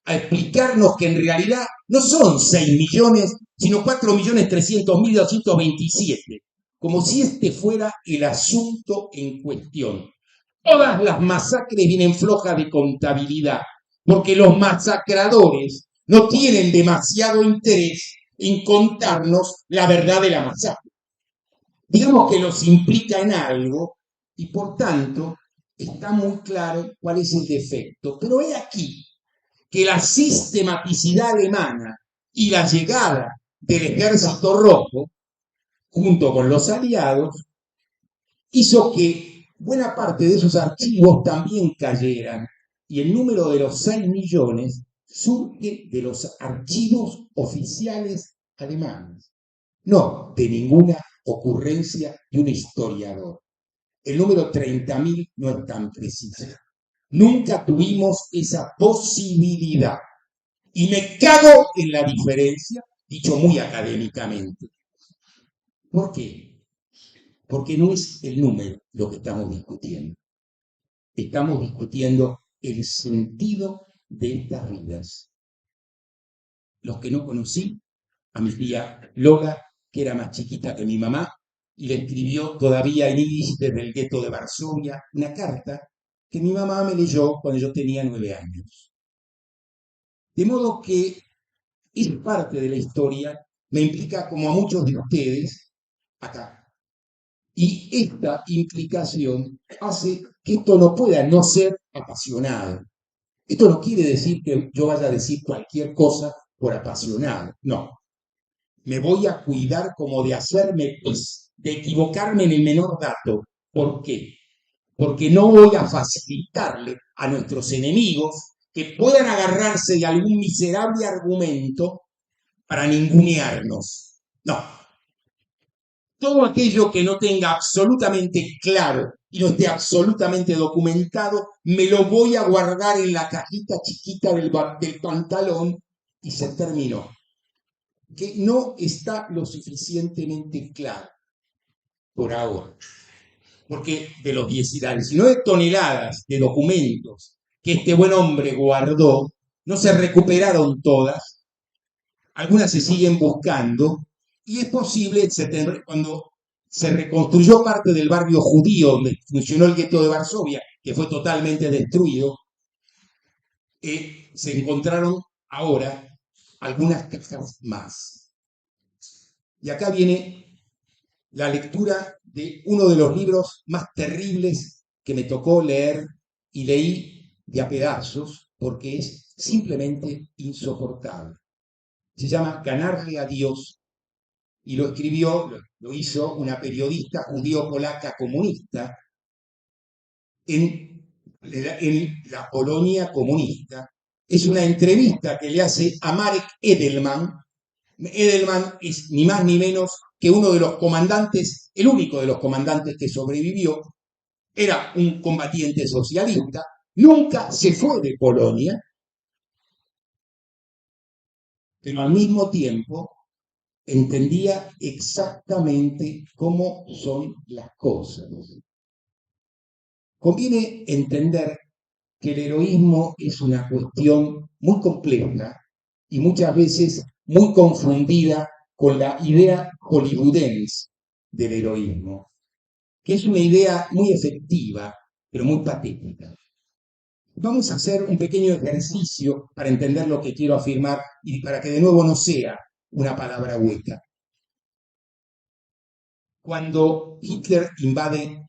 a explicarnos que en realidad no son 6 millones, sino 4.300.227, como si este fuera el asunto en cuestión. Todas las masacres vienen flojas de contabilidad, porque los masacradores no tienen demasiado interés en contarnos la verdad de la masacre. Digamos que los implica en algo y por tanto está muy claro cuál es el defecto. Pero he aquí que la sistematicidad alemana y la llegada del Ejército Rojo, junto con los aliados, hizo que buena parte de esos archivos también cayeran y el número de los 6 millones surge de los archivos oficiales alemanes, no de ninguna ocurrencia de un historiador. El número 30.000 no es tan preciso. Nunca tuvimos esa posibilidad. Y me cago en la diferencia, dicho muy académicamente. ¿Por qué? Porque no es el número lo que estamos discutiendo. Estamos discutiendo el sentido de estas vidas. Los que no conocí, a mi tía Lola, que era más chiquita que mi mamá, y le escribió todavía en Yiddish desde el gueto de Varsovia una carta que mi mamá me leyó cuando yo tenía 9 años. De modo que es parte de la historia, me implica como a muchos de ustedes acá. Y esta implicación hace que esto no pueda no ser apasionado. Esto no quiere decir que yo vaya a decir cualquier cosa por apasionado, no. Me voy a cuidar como de hacerme, pues, de equivocarme en el menor dato. ¿Por qué? Porque no voy a facilitarle a nuestros enemigos que puedan agarrarse de algún miserable argumento para ningunearnos. No. Todo aquello que no tenga absolutamente claro y no esté absolutamente documentado, me lo voy a guardar en la cajita chiquita del pantalón y se terminó. Que no está lo suficientemente claro por ahora. Porque de los 19 toneladas de documentos que este buen hombre guardó, no se recuperaron todas, algunas se siguen buscando, y es posible, cuando se reconstruyó parte del barrio judío donde funcionó el gueto de Varsovia, que fue totalmente destruido, se encontraron ahora algunas cajas más. Y acá viene la lectura de uno de los libros más terribles que me tocó leer y leí de a pedazos porque es simplemente insoportable. Se llama Ganarle a Dios y lo escribió, lo hizo una periodista judío-polaca comunista en la Polonia comunista. Es una entrevista que le hace a Marek Edelman. Edelman es ni más ni menos que uno de los comandantes, el único de los comandantes que sobrevivió, era un combatiente socialista, nunca se fue de Polonia, pero al mismo tiempo entendía exactamente cómo son las cosas. Conviene entender que el heroísmo es una cuestión muy compleja y muchas veces muy confundida con la idea hollywoodense del heroísmo, que es una idea muy efectiva, pero muy patética. Vamos a hacer un pequeño ejercicio para entender lo que quiero afirmar y para que de nuevo no sea una palabra hueca. Cuando Hitler invade,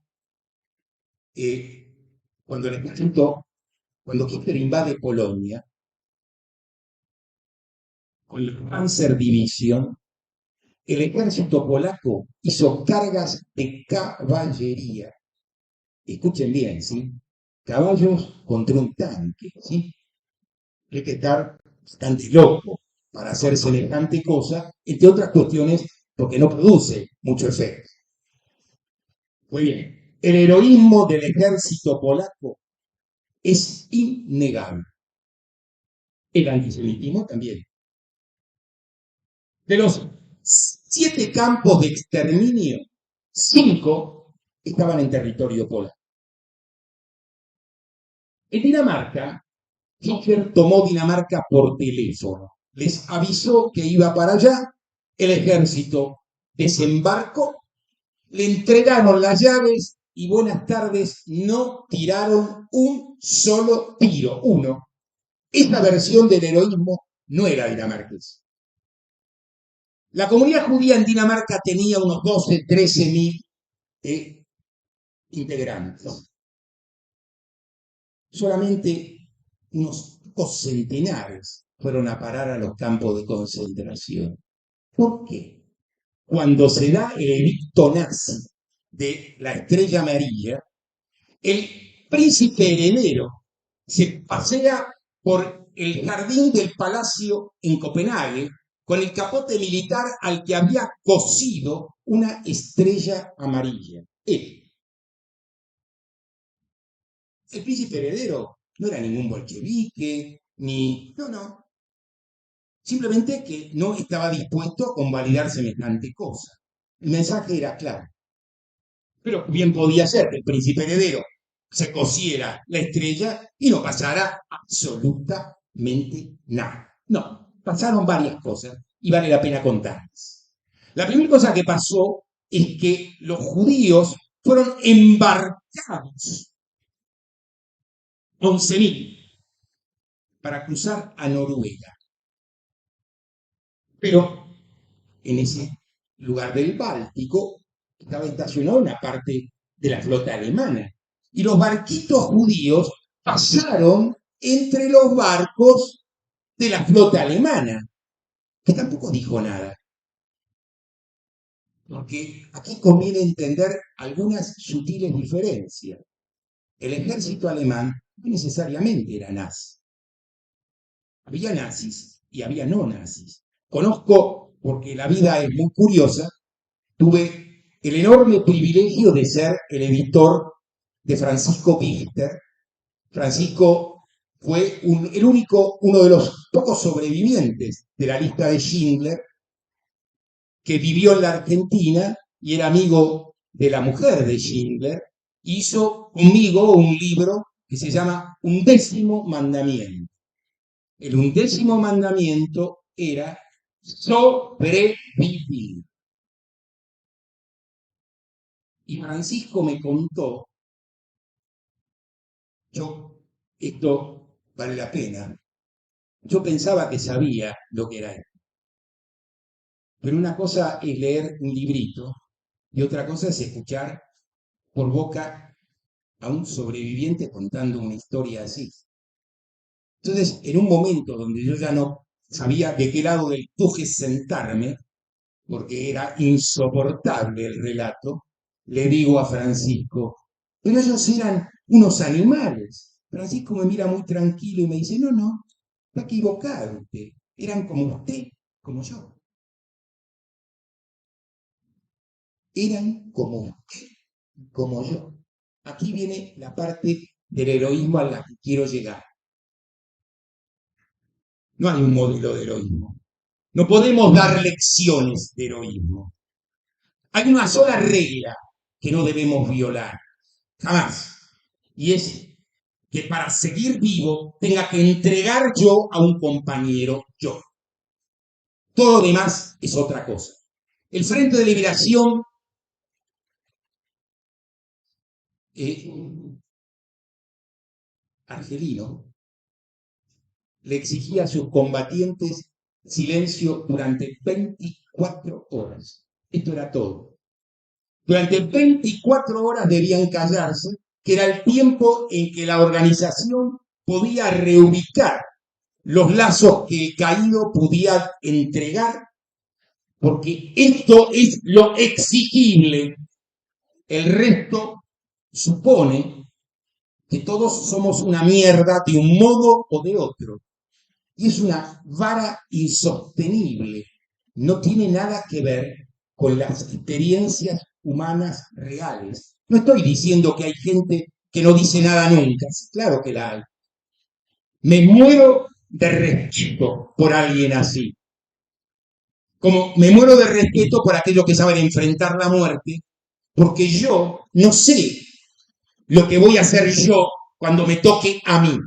cuando Hitler invade Polonia, con la Panzerdivision, el ejército polaco hizo cargas de caballería. Escuchen bien, ¿sí? Caballos contra un tanque, ¿sí? Hay que estar bastante loco para hacer semejante cosa, entre otras cuestiones, porque no produce mucho efecto. Muy bien, el heroísmo del ejército polaco es innegable. El antisemitismo también. De los 7 campos de exterminio, 5 estaban en territorio polaco. En Dinamarca, Hitler tomó Dinamarca por teléfono. Les avisó que iba para allá, el ejército desembarcó, le entregaron las llaves y buenas tardes, no tiraron un solo tiro, uno. Esta versión del heroísmo no era dinamarquesa. La comunidad judía en Dinamarca tenía unos 12, 13 mil integrantes. Solamente unos pocos centenares fueron a parar a los campos de concentración. ¿Por qué? Cuando se da el edicto nazi de la Estrella Amarilla, El príncipe heredero se pasea por el jardín del palacio en Copenhague con el capote militar al que había cosido una estrella amarilla. Él. El príncipe heredero no era ningún bolchevique, ni... No. Simplemente que no estaba dispuesto a convalidar semejante cosa. El mensaje era claro. Pero bien podía ser que el príncipe heredero se cosiera la estrella y no pasara absolutamente nada. No, pasaron varias cosas y vale la pena contarlas. La primera cosa que pasó es que los judíos fueron embarcados, 11.000, para cruzar a Noruega. Pero en ese lugar del Báltico estaba estacionada una parte de la flota alemana. Y los barquitos judíos pasaron entre los barcos de la flota alemana, que tampoco dijo nada. Porque aquí conviene entender algunas sutiles diferencias. El ejército alemán no necesariamente era nazi. Había nazis y había no nazis. Conozco, porque la vida es muy curiosa, tuve el enorme privilegio de ser el editor de Francisco Richter. Francisco fue uno de los pocos sobrevivientes de la lista de Schindler, que vivió en la Argentina y era amigo de la mujer de Schindler. Hizo conmigo un libro que se llama Undécimo Mandamiento. El 11º mandamiento era sobrevivir. Y Francisco me contó, esto vale la pena, yo pensaba que sabía lo que era esto. Pero una cosa es leer un librito y otra cosa es escuchar por boca a un sobreviviente contando una historia así. Entonces, en un momento donde yo ya no sabía de qué lado del tuje sentarme, porque era insoportable el relato, le digo a Francisco, pero ellos eran unos animales. Francisco me mira muy tranquilo y me dice, no, está equivocado usted. Eran como usted, como yo. Eran como usted, como yo. Aquí viene la parte del heroísmo a la que quiero llegar. No hay un modelo de heroísmo. No podemos dar lecciones de heroísmo. Hay una sola regla que no debemos violar, jamás. Y es que para seguir vivo tenga que entregar yo a un compañero yo. Todo lo demás es otra cosa. El Frente de Liberación argelino le exigía a sus combatientes silencio durante 24 horas. Esto era todo. Durante 24 horas debían callarse, que era el tiempo en que la organización podía reubicar los lazos que el caído podía entregar, porque esto es lo exigible. El resto supone que todos somos una mierda de un modo o de otro. Y es una vara insostenible. No tiene nada que ver con las experiencias humanas reales. No estoy diciendo que hay gente que no dice nada nunca. Claro que la hay. Me muero de respeto por alguien así. Como me muero de respeto por aquellos que saben enfrentar la muerte, porque yo no sé lo que voy a hacer yo cuando me toque a mí.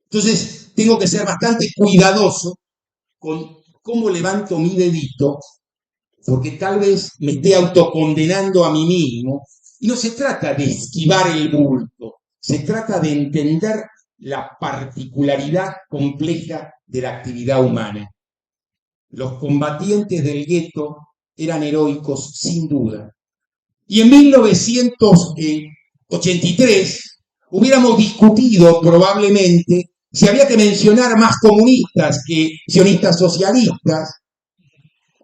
Entonces, tengo que ser bastante cuidadoso con cómo levanto mi dedito, porque tal vez me esté autocondenando a mí mismo. Y no se trata de esquivar el bulto, se trata de entender la particularidad compleja de la actividad humana. Los combatientes del gueto eran heroicos, sin duda. Y en 1983 hubiéramos discutido probablemente si había que mencionar más comunistas que sionistas socialistas,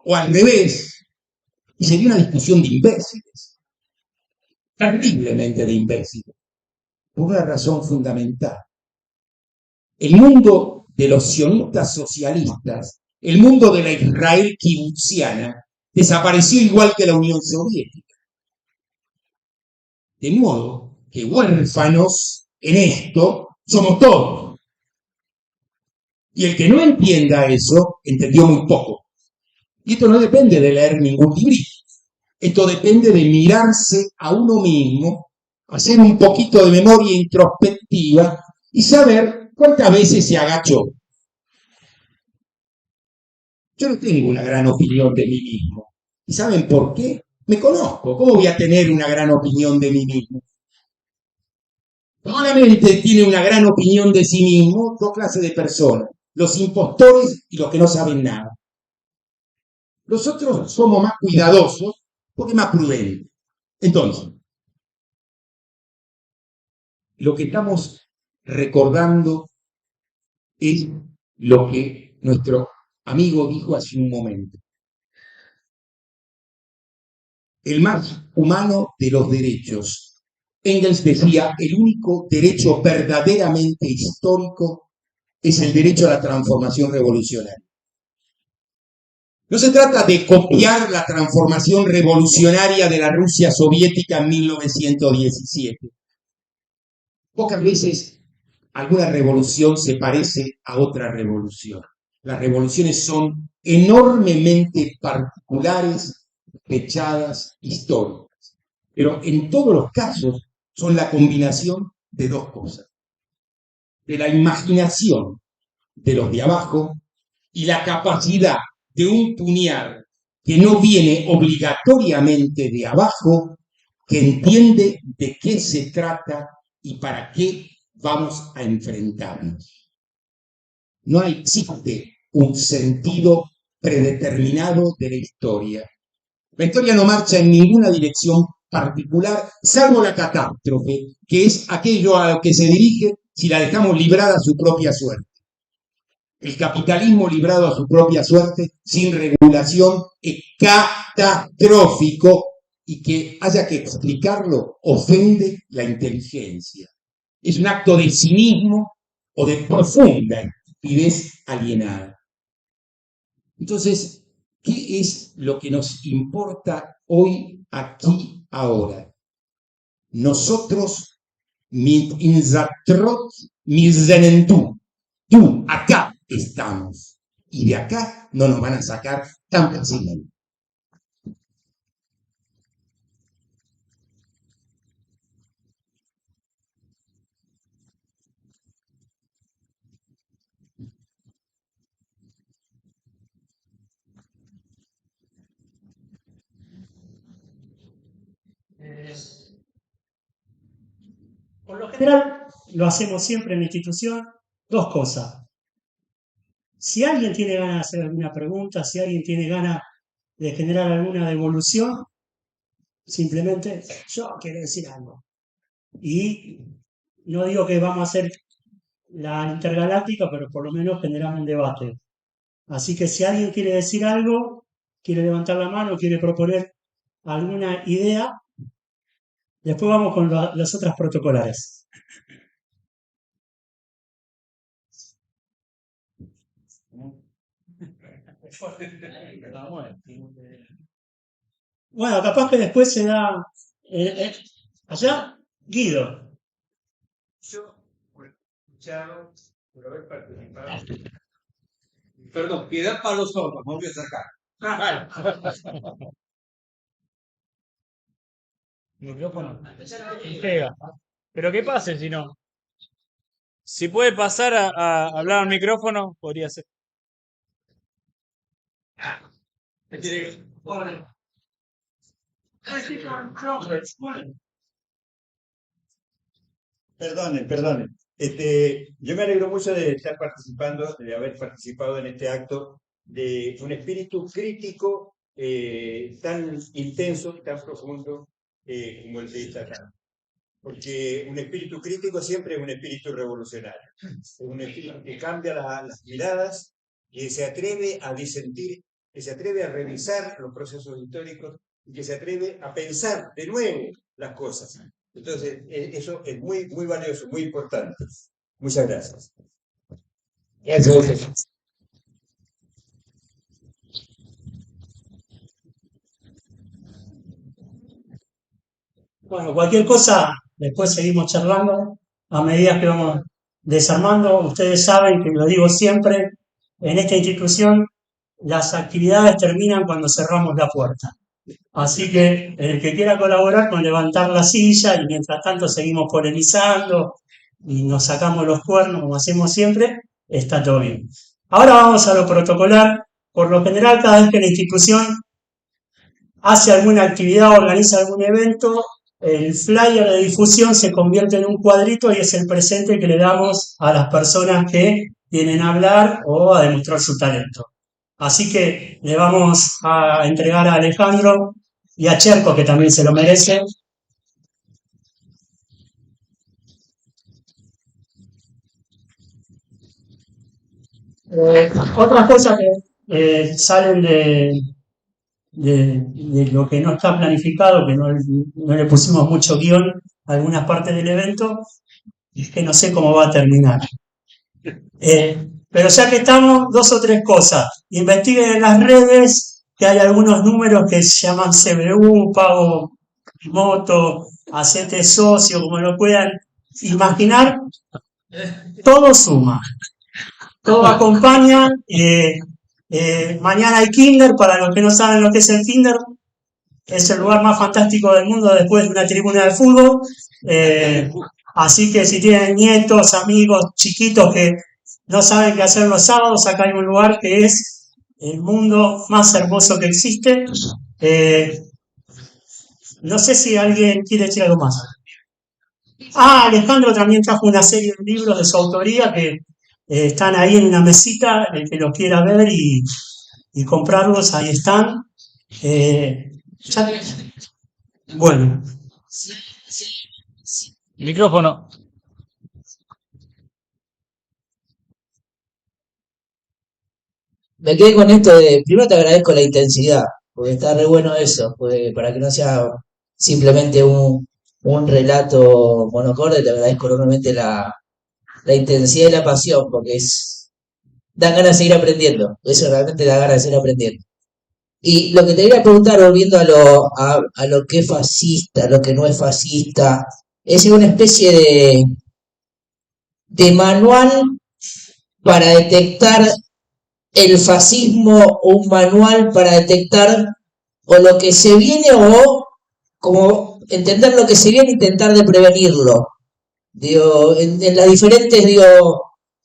o al revés, y sería una discusión de imbéciles, terriblemente de imbéciles. por una razón fundamental. El mundo de los sionistas socialistas, el mundo de la Israel kibutziana, desapareció igual que la Unión Soviética. De modo que huérfanos en esto somos todos. Y el que no entienda eso, entendió muy poco. Y esto no depende de leer ningún librito. Esto depende de mirarse a uno mismo, hacer un poquito de memoria introspectiva y saber cuántas veces se agachó. Yo no tengo una gran opinión de mí mismo. ¿Y saben por qué? Me conozco. ¿Cómo voy a tener una gran opinión de mí mismo? Solamente tiene una gran opinión de sí mismo dos clases de personas: los impostores y los que no saben nada. Nosotros somos más cuidadosos porque más prudentes. Entonces, lo que estamos recordando es lo que nuestro amigo dijo hace un momento. El más humano de los derechos. Engels decía, el único derecho verdaderamente histórico es el derecho a la transformación revolucionaria. No se trata de copiar la transformación revolucionaria de la Rusia soviética en 1917. Pocas veces alguna revolución se parece a otra revolución. Las revoluciones son enormemente particulares, fechadas, históricas. Pero en todos los casos son la combinación de dos cosas: de la imaginación de los de abajo y la capacidad de un puñado que no viene obligatoriamente de abajo, que entiende de qué se trata y para qué vamos a enfrentarnos. No existe un sentido predeterminado de la historia. La historia no marcha en ninguna dirección particular, salvo la catástrofe, que es aquello a lo que se dirige si la dejamos librada a su propia suerte. El capitalismo librado a su propia suerte, sin regulación, es catastrófico, y que haya que explicarlo ofende la inteligencia. Es un acto de cinismo o de profunda estupidez alienada. Entonces, ¿qué es lo que nos importa hoy, aquí, ahora? Nosotros, tú, acá estamos. Y de acá no nos van a sacar tan fácilmente. Por lo general, lo hacemos siempre en la institución, dos cosas. Si alguien tiene ganas de hacer alguna pregunta, si alguien tiene ganas de generar alguna devolución, simplemente yo quiero decir algo. Y no digo que vamos a hacer la intergaláctica, pero por lo menos generamos un debate. Así que si alguien quiere decir algo, quiere levantar la mano, quiere proponer alguna idea, después vamos con las otras protocolares. Bueno, capaz que después se da... allá, Guido. Yo, por escuchado, por haber participado. Perdón, piedad para los otros, me voy a acercar. Micrófono. Pega. Pero que pase si no. Si puede pasar a hablar al micrófono, podría ser. Perdone. Yo me alegro mucho de estar participando, de haber participado en este acto, de un espíritu crítico tan intenso y tan profundo como el de esta tarde. Porque un espíritu crítico siempre es un espíritu revolucionario. Es un espíritu que cambia las miradas, que se atreve a disentir, que se atreve a revisar los procesos históricos y que se atreve a pensar de nuevo las cosas. Entonces, eso es muy, muy valioso, muy importante. Muchas gracias. Bueno, cualquier cosa, después seguimos charlando a medida que vamos desarmando. Ustedes saben que lo digo siempre, en esta institución las actividades terminan cuando cerramos la puerta. Así que el que quiera colaborar con levantar la silla y mientras tanto seguimos polemizando y nos sacamos los cuernos como hacemos siempre, está todo bien. Ahora vamos a lo protocolar. Por lo general, cada vez que la institución hace alguna actividad o organiza algún evento, el flyer de difusión se convierte en un cuadrito y es el presente que le damos a las personas que vienen a hablar o a demostrar su talento. Así que le vamos a entregar a Alejandro y a Cherco, que también se lo merece. Otras cosas que salen de lo que no está planificado, que no le pusimos mucho guión a algunas partes del evento, es que no sé cómo va a terminar. Pero ya que estamos, dos o tres cosas. Investiguen en las redes que hay algunos números que se llaman CBU, pago moto, hacete socio, como lo puedan imaginar. Todo suma, todo acompaña. Mañana hay Kinder, para los que no saben lo que es el Kinder, es el lugar más fantástico del mundo después de una tribuna de fútbol. Así que si tienen nietos, amigos, chiquitos que no saben qué hacer los sábados, acá hay un lugar que es el mundo más hermoso que existe. No sé si alguien quiere decir algo más. Alejandro también trajo una serie de libros de su autoría que están ahí en una mesita, el que los quiera ver y comprarlos, ahí están. Bueno. Micrófono. Me quedé con esto de, primero te agradezco la intensidad, porque está re bueno eso, porque para que no sea simplemente un relato monocorde, te agradezco enormemente la intensidad y la pasión, porque dan ganas de seguir aprendiendo, eso realmente da ganas de seguir aprendiendo. Y lo que te quería preguntar, volviendo a lo que es fascista, a lo que no es fascista, es una especie de manual para detectar el fascismo, un manual para detectar o lo que se viene o como entender lo que se viene e intentar de prevenirlo. Digo, en las diferentes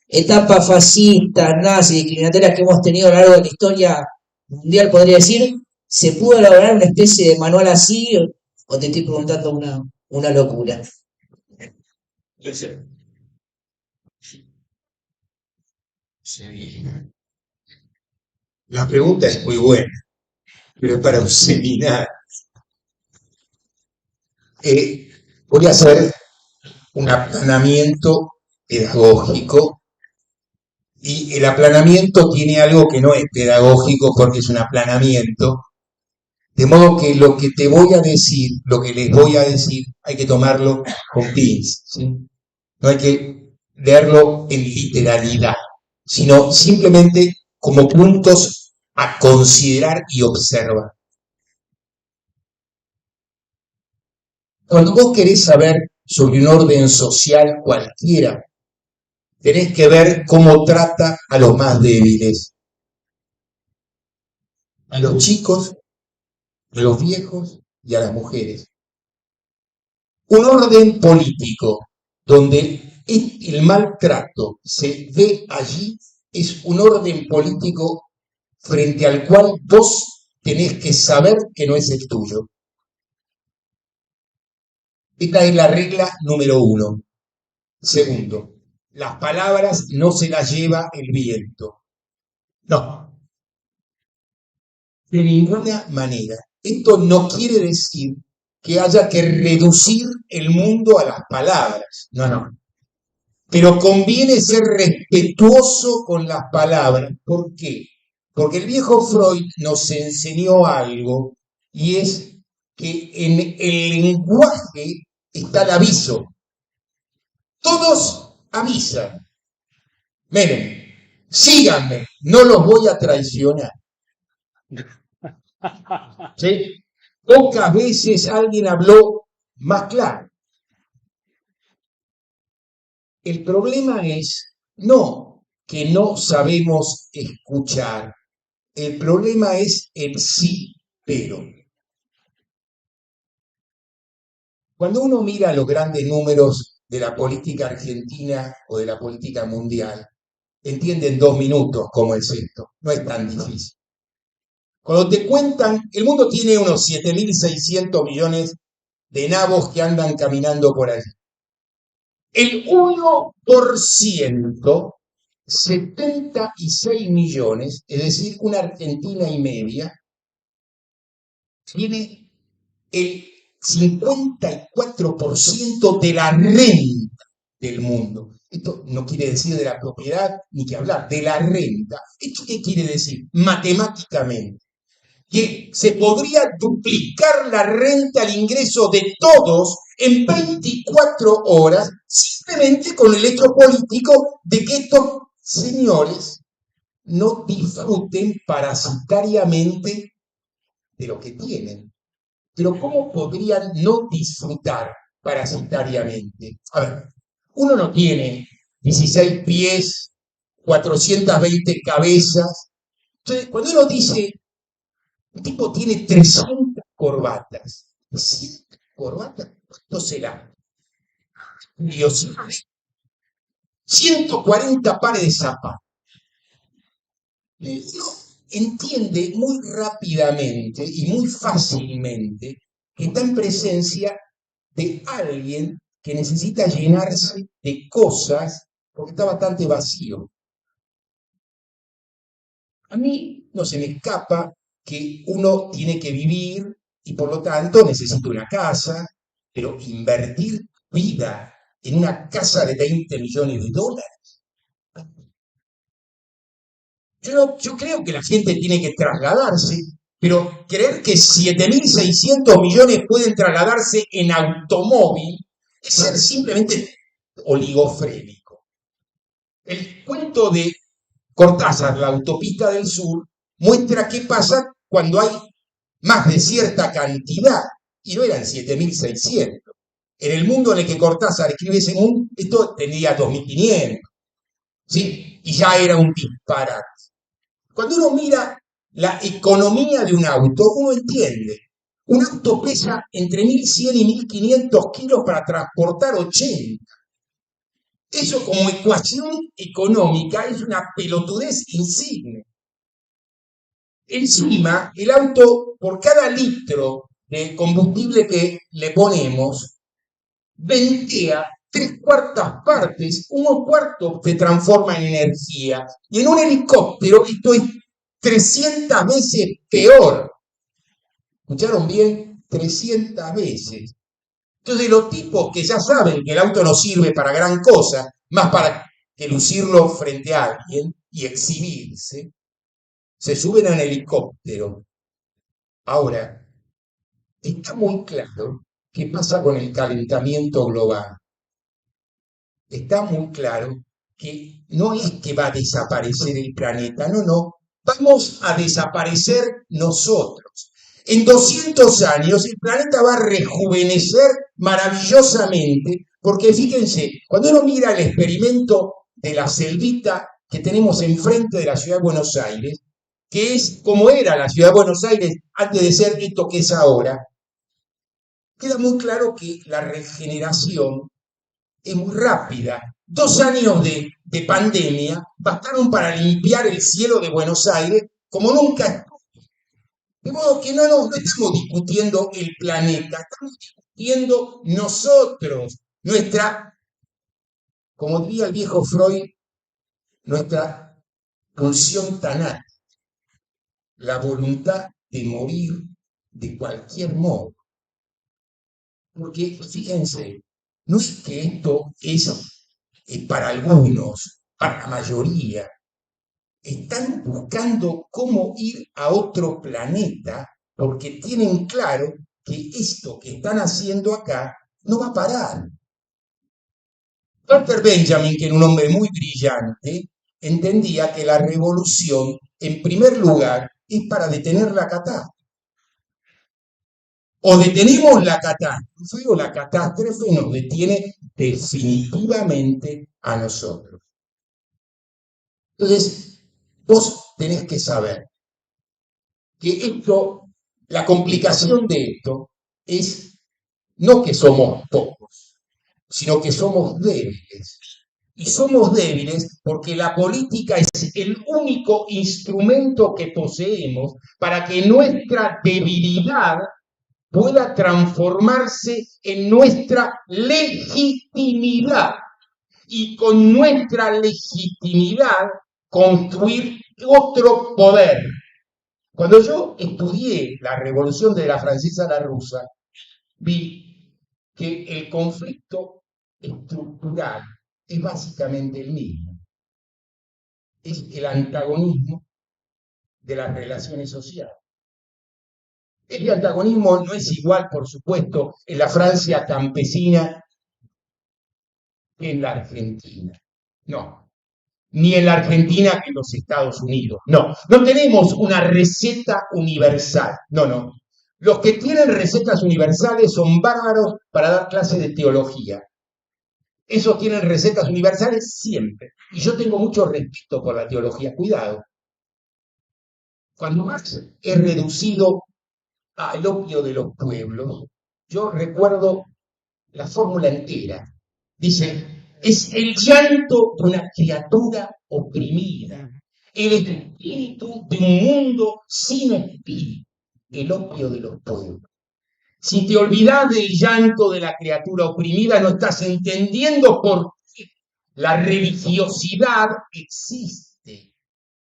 etapas fascistas, nazis, discriminatorias que hemos tenido a lo largo de la historia mundial, podría decir, ¿se pudo elaborar una especie de manual así o te estoy preguntando una locura? Sí. La pregunta es muy buena, pero es para un seminario. Voy a hacer un aplanamiento pedagógico y el aplanamiento tiene algo que no es pedagógico porque es un aplanamiento, de modo que lo que te voy a decir, lo que les voy a decir, hay que tomarlo con pinzas, ¿sí? No hay que leerlo en literalidad, sino simplemente como puntos a considerar y observar. Cuando vos querés saber sobre un orden social cualquiera, tenés que ver cómo trata a los más débiles, a los chicos, a los viejos y a las mujeres. Un orden político donde el maltrato se ve allí es un orden político frente al cual vos tenés que saber que no es el tuyo. Esta es la regla número 1. Segundo, las palabras no se las lleva el viento. No. De ninguna manera. Esto no quiere decir que haya que reducir el mundo a las palabras. No, no. Pero conviene ser respetuoso con las palabras. ¿Por qué? Porque el viejo Freud nos enseñó algo y es que en el lenguaje está el aviso. Todos avisan. Miren, síganme, no los voy a traicionar. ¿Sí? Pocas veces alguien habló más claro. El problema es no que no sabemos escuchar. El problema es el sí, pero. Cuando uno mira los grandes números de la política argentina o de la política mundial, entiende en 2 minutos cómo es esto. No es tan difícil. Cuando te cuentan, el mundo tiene unos 7.600 millones de nabos que andan caminando por allí. El 1%, 76 millones, es decir, una Argentina y media, tiene el 54% de la renta del mundo. Esto no quiere decir de la propiedad ni que hablar, de la renta. ¿Esto qué quiere decir? Matemáticamente, que se podría duplicar la renta al ingreso de todos en 24 horas simplemente con el hecho político de que estos señores no disfruten parasitariamente de lo que tienen. Pero ¿cómo podrían no disfrutar parasitariamente? A ver, uno no tiene 16 pies, 420 cabezas. Entonces, cuando uno dice, un tipo tiene 300 corbatas, 100 corbatas, ¿cuánto será? Dios, 140 pares de zapatos. Uno entiende muy rápidamente y muy fácilmente que está en presencia de alguien que necesita llenarse de cosas porque está bastante vacío. A mí no se me escapa que uno tiene que vivir y por lo tanto necesita una casa, pero invertir vida en una casa de 20 millones de dólares. Yo creo que la gente tiene que trasladarse, pero creer que 7.600 millones pueden trasladarse en automóvil es ser simplemente oligofrénico. El cuento de Cortázar, La autopista del sur, muestra qué pasa cuando hay más de cierta cantidad, y no eran 7.600. En el mundo en el que Cortázar escribe ese mundo, esto tendría 2.500, ¿sí? Y ya era un disparate. Cuando uno mira la economía de un auto, uno entiende. Un auto pesa entre 1.100 y 1.500 kilos para transportar 80. Eso como ecuación económica es una pelotudez insigne. Encima, el auto, por cada litro de combustible que le ponemos, ventea 3/4 partes, 1/4 se transforma en energía. Y en un helicóptero esto es 300 veces peor. ¿Escucharon bien? 300 veces. Entonces los tipos que ya saben que el auto no sirve para gran cosa, más para que lucirlo frente a alguien y exhibirse, se suben a un helicóptero. Ahora, está muy claro qué pasa con el calentamiento global. Está muy claro que no es que va a desaparecer el planeta, no, vamos a desaparecer nosotros. En 200 años el planeta va a rejuvenecer maravillosamente, porque fíjense, cuando uno mira el experimento de la selvita que tenemos enfrente de la ciudad de Buenos Aires, que es como era la ciudad de Buenos Aires antes de ser esto que es ahora, queda muy claro que la regeneración es muy rápida. 2 años de pandemia bastaron para limpiar el cielo de Buenos Aires como nunca. De modo que no estamos discutiendo el planeta, estamos discutiendo nosotros, como diría el viejo Freud, nuestra pulsión tanática, la voluntad de morir de cualquier modo. Porque, fíjense, no es que esto es para algunos, para la mayoría. Están buscando cómo ir a otro planeta porque tienen claro que esto que están haciendo acá no va a parar. Walter Benjamin, que era un hombre muy brillante, entendía que la revolución, en primer lugar, es para detener la catástrofe. O detenemos la catástrofe o la catástrofe nos detiene definitivamente a nosotros. Entonces, vos tenés que saber que esto, la complicación de esto es no que somos pocos, sino que somos débiles. Y somos débiles porque la política es el único instrumento que poseemos para que nuestra debilidad pueda transformarse en nuestra legitimidad y con nuestra legitimidad construir otro poder. Cuando yo estudié la revolución de la francesa a la rusa, vi que el conflicto estructural es básicamente el mismo. Es el antagonismo de las relaciones sociales. Este antagonismo no es igual, por supuesto, en la Francia campesina que en la Argentina. No. Ni en la Argentina que en los Estados Unidos. No. No tenemos una receta universal. No, no. Los que tienen recetas universales son bárbaros para dar clases de teología. Esos tienen recetas universales siempre. Y yo tengo mucho respeto por la teología. Cuidado. Cuando Marx es reducido al opio de los pueblos, yo recuerdo la fórmula entera. Dice, es el llanto de una criatura oprimida, el espíritu de un mundo sin espíritu, el opio de los pueblos. Si te olvidas del llanto de la criatura oprimida, no estás entendiendo por qué la religiosidad existe.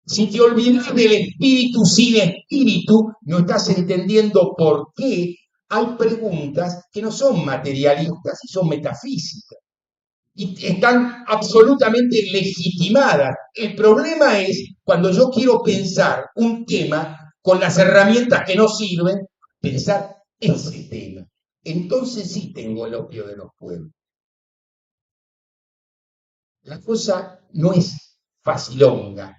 Si te olvidas del espíritu sin espíritu, no estás entendiendo por qué hay preguntas que no son materialistas y son metafísicas. Y están absolutamente legitimadas. El problema es cuando yo quiero pensar un tema con las herramientas que no sirven, pensar ese tema. Entonces sí tengo el opio de los pueblos. La cosa no es facilonga.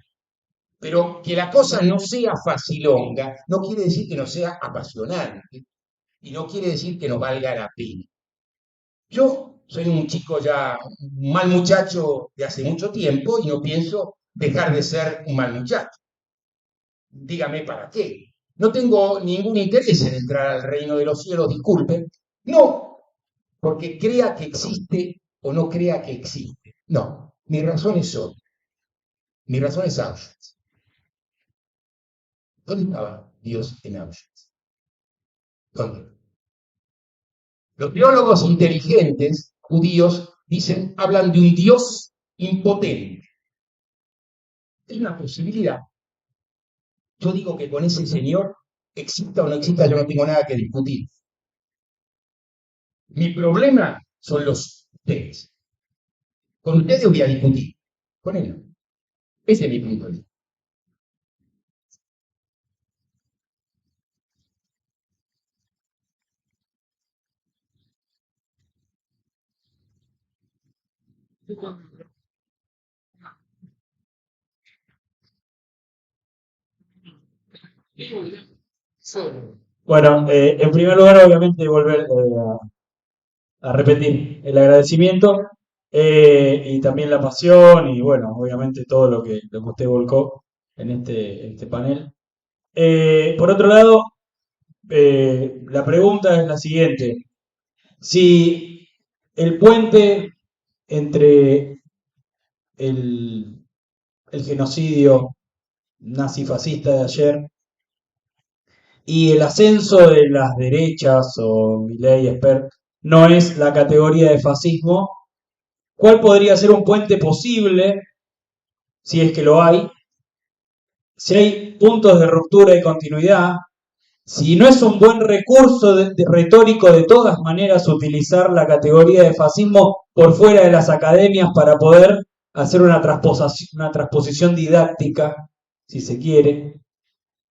Pero que la cosa no sea facilonga no quiere decir que no sea apasionante y no quiere decir que no valga la pena. Yo soy un chico ya, un mal muchacho de hace mucho tiempo y no pienso dejar de ser un mal muchacho. Dígame para qué. No tengo ningún interés en entrar al reino de los cielos, disculpen. No, porque crea que existe o no crea que existe. No, mi razón es otra. Mi razón es Auschwitz. ¿Dónde estaba Dios en Auschwitz? ¿Dónde? Los teólogos inteligentes judíos dicen, hablan de un Dios impotente. Es una posibilidad. Yo digo que con ese Señor, exista o no exista, yo no tengo nada que discutir. Mi problema son los ustedes. Con ustedes voy a discutir. Con él no. Ese es mi punto de vista. Bueno, en primer lugar, obviamente, volver a repetir el agradecimiento y también la pasión y, bueno, obviamente todo lo que usted volcó en este panel. Por otro lado, la pregunta es la siguiente. Si el puente entre el genocidio nazifascista de ayer y el ascenso de las derechas o Milei, Esper, no es la categoría de fascismo, ¿cuál podría ser un puente posible, si es que lo hay? Si hay puntos de ruptura y continuidad, si no es un buen recurso retórico de todas maneras utilizar la categoría de fascismo por fuera de las academias para poder hacer una transposición didáctica, si se quiere.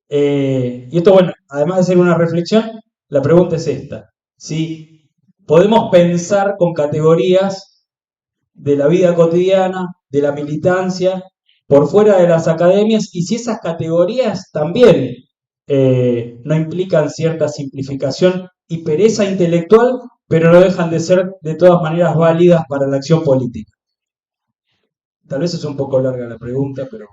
Y esto, bueno, además de ser una reflexión, la pregunta es esta. Si podemos pensar con categorías de la vida cotidiana, de la militancia, por fuera de las academias, y si esas categorías también no implican cierta simplificación y pereza intelectual, pero no dejan de ser de todas maneras válidas para la acción política. Tal vez es un poco larga la pregunta, pero...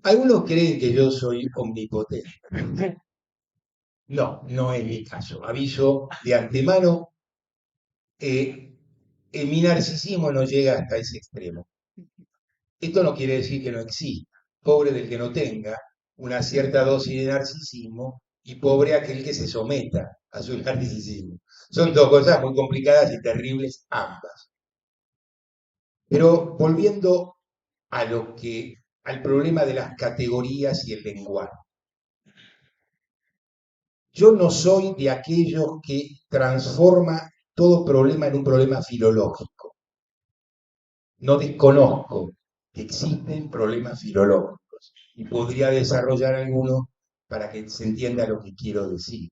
Algunos creen que yo soy omnipotente. No, no es mi caso. Aviso de antemano, mi narcisismo no llega hasta ese extremo. Esto no quiere decir que no exista. Pobre del que no tenga una cierta dosis de narcisismo y pobre aquel que se someta a su narcisismo. Son dos cosas muy complicadas y terribles ambas. Pero volviendo al problema de las categorías y el lenguaje. Yo no soy de aquellos que transforma todo problema en un problema filológico. No desconozco que existen problemas filológicos y podría desarrollar algunos para que se entienda lo que quiero decir.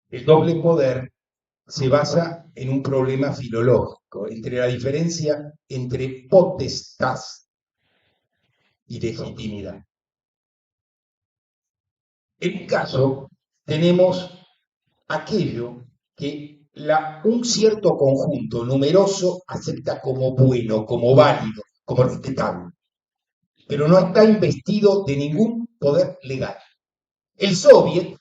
El doble poder se basa en un problema filológico, entre la diferencia entre potestad y legitimidad. En un caso, tenemos aquello que un cierto conjunto numeroso acepta como bueno, como válido, como respetable, pero no está investido de ningún poder legal. El soviet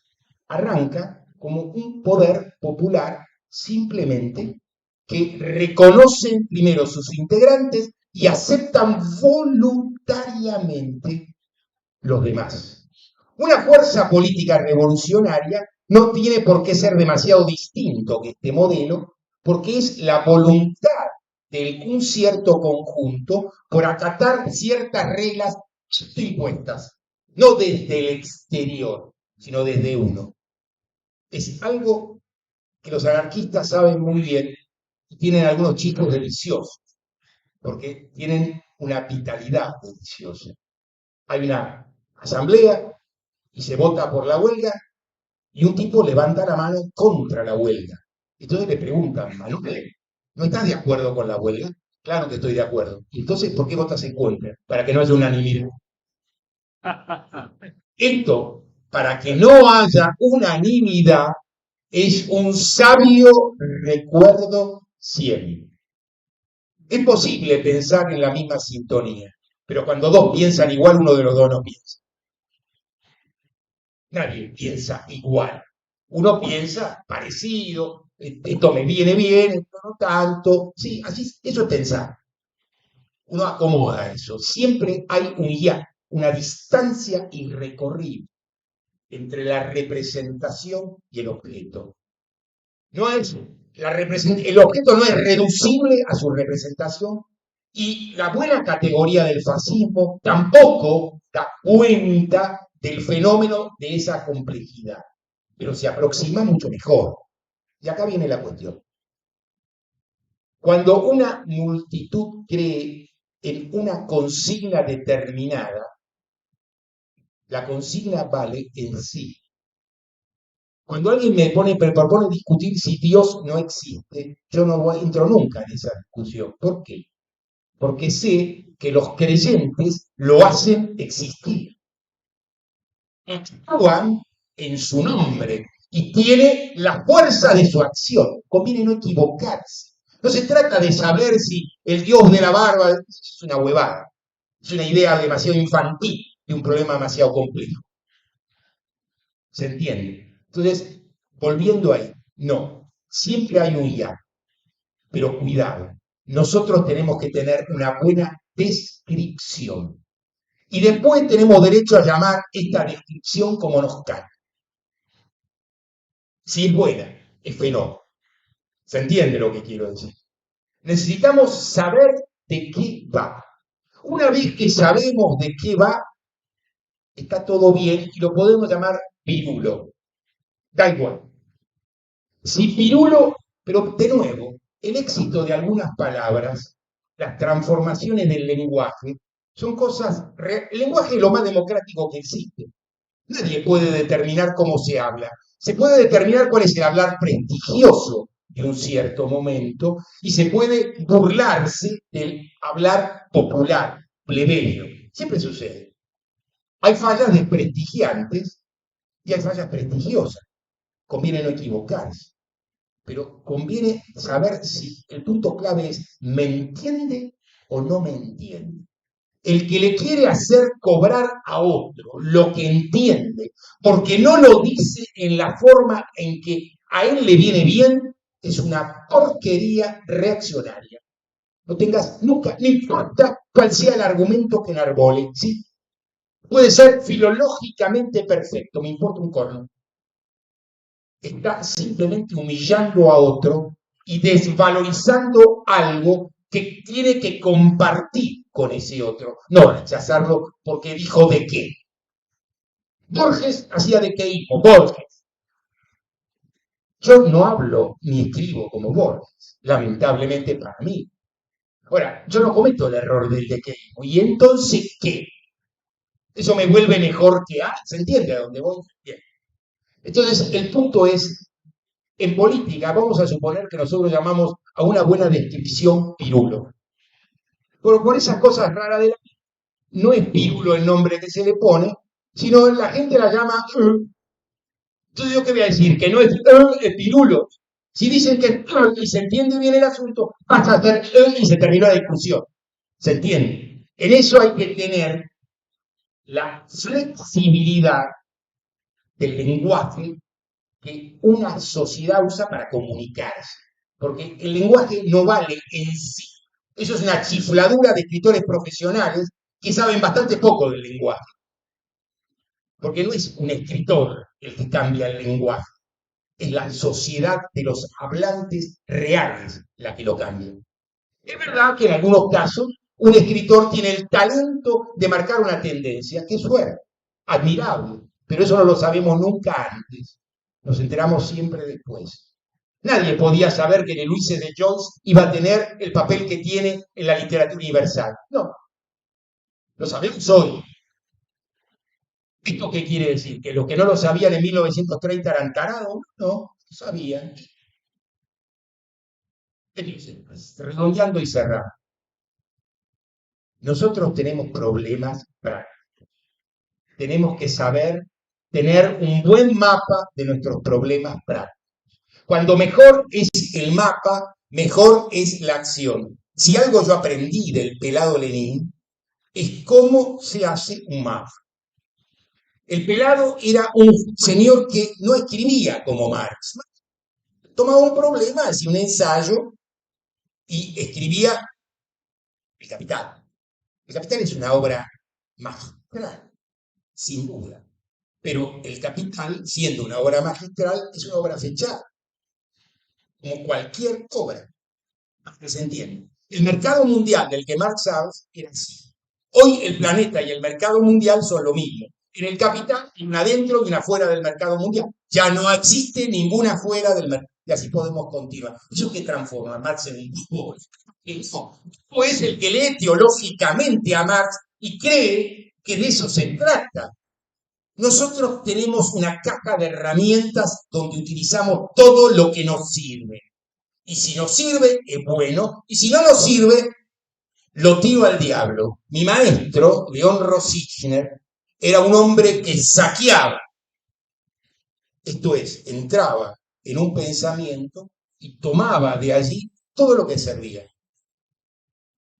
arranca como un poder popular simplemente que reconocen primero sus integrantes y aceptan voluntariamente los demás. Una fuerza política revolucionaria no tiene por qué ser demasiado distinto que este modelo, porque es la voluntad de un cierto conjunto por acatar ciertas reglas impuestas, no desde el exterior, sino desde uno. Es algo que los anarquistas saben muy bien y tienen algunos chistes deliciosos, porque tienen una vitalidad deliciosa. Hay una asamblea y se vota por la huelga y un tipo levanta la mano contra la huelga. Entonces le preguntan, Manuel, ¿no estás de acuerdo con la huelga? Claro que estoy de acuerdo. Entonces, ¿por qué votas en contra? Para que no haya unanimidad. Esto, para que no haya unanimidad, es un sabio recuerdo siempre. Es posible pensar en la misma sintonía, pero cuando dos piensan igual, uno de los dos no piensa. Nadie piensa igual. Uno piensa parecido, esto me viene bien, esto no tanto. Sí, así, eso es pensar. Uno acomoda eso. Siempre hay un ya, una distancia irrecorrible entre la representación y el objeto. No es el objeto no es reducible a su representación y la buena categoría del fascismo tampoco da cuenta del fenómeno de esa complejidad, pero se aproxima mucho mejor. Y acá viene la cuestión. Cuando una multitud cree en una consigna determinada, la consigna vale en sí. Cuando alguien me propone discutir si Dios no existe, yo no entro nunca en esa discusión. ¿Por qué? Porque sé que los creyentes lo hacen existir. Actúan en su nombre y tiene la fuerza de su acción. Conviene no equivocarse. No se trata de saber si el Dios de la barba es una huevada, es una idea demasiado infantil de un problema demasiado complejo. ¿Se entiende? Entonces, volviendo ahí, no, siempre hay un ya, pero cuidado, nosotros tenemos que tener una buena descripción. Y después tenemos derecho a llamar esta descripción como nos cae. Si es buena, es fenómeno. ¿Se entiende lo que quiero decir? Necesitamos saber de qué va. Una vez que sabemos de qué va, está todo bien y lo podemos llamar pirulo. Da igual. Si pirulo, pero de nuevo, el éxito de algunas palabras, las transformaciones del lenguaje, son cosas... El lenguaje es lo más democrático que existe. Nadie puede determinar cómo se habla. Se puede determinar cuál es el hablar prestigioso de un cierto momento y se puede burlarse del hablar popular, plebeyo. Siempre sucede. Hay fallas desprestigiantes y hay fallas prestigiosas. Conviene no equivocarse, pero conviene saber si el punto clave es ¿me entiende o no me entiende? El que le quiere hacer cobrar a otro lo que entiende, porque no lo dice en la forma en que a él le viene bien, es una porquería reaccionaria. No tengas nunca, no importa cuál sea el argumento que enarbole, ¿sí? Puede ser filológicamente perfecto, me importa un corno. Está simplemente humillando a otro y desvalorizando algo que tiene que compartir con ese otro, no rechazarlo porque dijo de qué. Borges hacía dequeísmo, Borges. Yo no hablo ni escribo como Borges, lamentablemente para mí. Ahora, yo no cometo el error del dequeísmo. ¿Y entonces qué? Eso me vuelve mejor que ¿se entiende a dónde voy? Bien. Entonces, el punto es, en política, vamos a suponer que nosotros llamamos a una buena descripción pirulo. Pero por esas cosas raras de la vida, no es pirulo el nombre que se le pone, sino la gente la llama. Entonces, ¿yo qué voy a decir? Que no es pirulo. Si dicen que es y se entiende bien el asunto, pasa a ser y se terminó la discusión. ¿Se entiende? En eso hay que tener la flexibilidad del lenguaje que una sociedad usa para comunicarse. Porque el lenguaje no vale en sí. Eso es una chifladura de escritores profesionales que saben bastante poco del lenguaje. Porque no es un escritor el que cambia el lenguaje, es la sociedad de los hablantes reales la que lo cambia. Es verdad que en algunos casos un escritor tiene el talento de marcar una tendencia, que es fuerte, admirable, pero eso no lo sabemos nunca antes. Nos enteramos siempre después. Nadie podía saber que en el Ulises de Joyce iba a tener el papel que tiene en la literatura universal. No, lo sabemos hoy. ¿Esto qué quiere decir? ¿Que los que no lo sabían en 1930 eran tarados? No, lo sabían. Entonces, redondeando y cerrando. Nosotros tenemos problemas prácticos. Tenemos que saber tener un buen mapa de nuestros problemas prácticos. Cuando mejor es el mapa, mejor es la acción. Si algo yo aprendí del pelado Lenin, es cómo se hace un mapa. El pelado era un señor que no escribía como Marx. Tomaba un problema, hacía un ensayo y escribía El Capital. El Capital es una obra magistral, sin duda. Pero El Capital, siendo una obra magistral, es una obra fechada, como cualquier obra. Que se entiende. El mercado mundial del que Marx habla era así. Hoy el planeta y el mercado mundial son lo mismo. En El Capital hay una dentro y una fuera del mercado mundial. Ya no existe ninguna fuera del mercado. Y así podemos continuar. ¿Eso qué transforma a Marx en un tipo? Eso. O es el que lee teológicamente a Marx y cree que de eso se trata. Nosotros tenemos una caja de herramientas donde utilizamos todo lo que nos sirve. Y si nos sirve, es bueno. Y si no nos sirve, lo tiro al diablo. Mi maestro, León Rosichner, era un hombre que saqueaba. Esto es, entraba en un pensamiento y tomaba de allí todo lo que servía.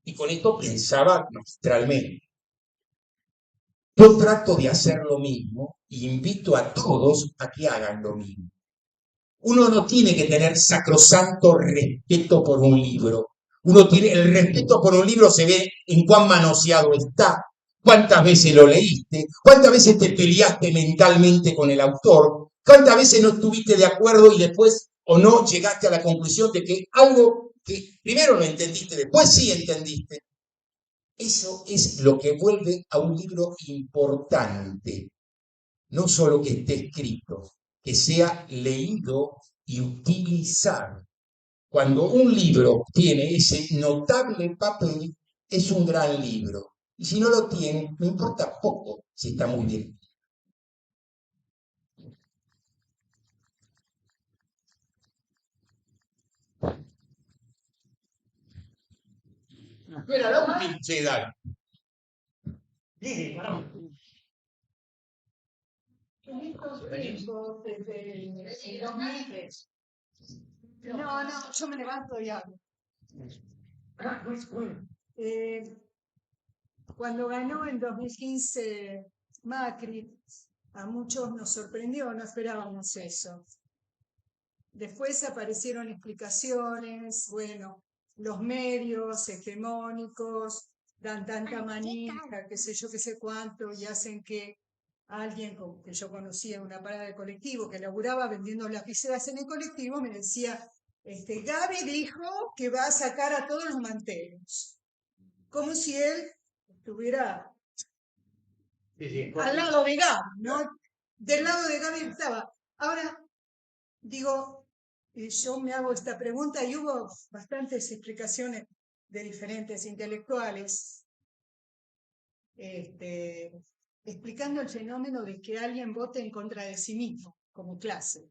Y con esto pensaba magistralmente. Yo trato de hacer lo mismo y invito a todos a que hagan lo mismo. Uno no tiene que tener sacrosanto respeto por un libro. El respeto por un libro se ve en cuán manoseado está, cuántas veces lo leíste, cuántas veces te peleaste mentalmente con el autor, cuántas veces no estuviste de acuerdo y después o no llegaste a la conclusión de que algo que primero no entendiste, después sí entendiste. Eso es lo que vuelve a un libro importante. No solo que esté escrito, que sea leído y utilizado. Cuando un libro tiene ese notable papel, es un gran libro. Y si no lo tiene, no importa poco si está muy bien. Era la última. Sí, dale. En estos tiempos, desde el 2003. No, yo me levanto y hablo. Cuando ganó en 2015 Macri, a muchos nos sorprendió, no esperábamos eso. Después aparecieron explicaciones, bueno, los medios hegemónicos dan tanta manija, qué sé yo, qué sé cuánto, y hacen que alguien que yo conocía en una parada de colectivo, que laburaba vendiendo lapiceras en el colectivo, me decía, Gaby dijo que va a sacar a todos los manteros. Como si él estuviera al lado de Gaby, ¿no? Del lado de Gaby estaba. Ahora, digo, yo me hago esta pregunta y hubo bastantes explicaciones de diferentes intelectuales explicando el fenómeno de que alguien vote en contra de sí mismo, como clase.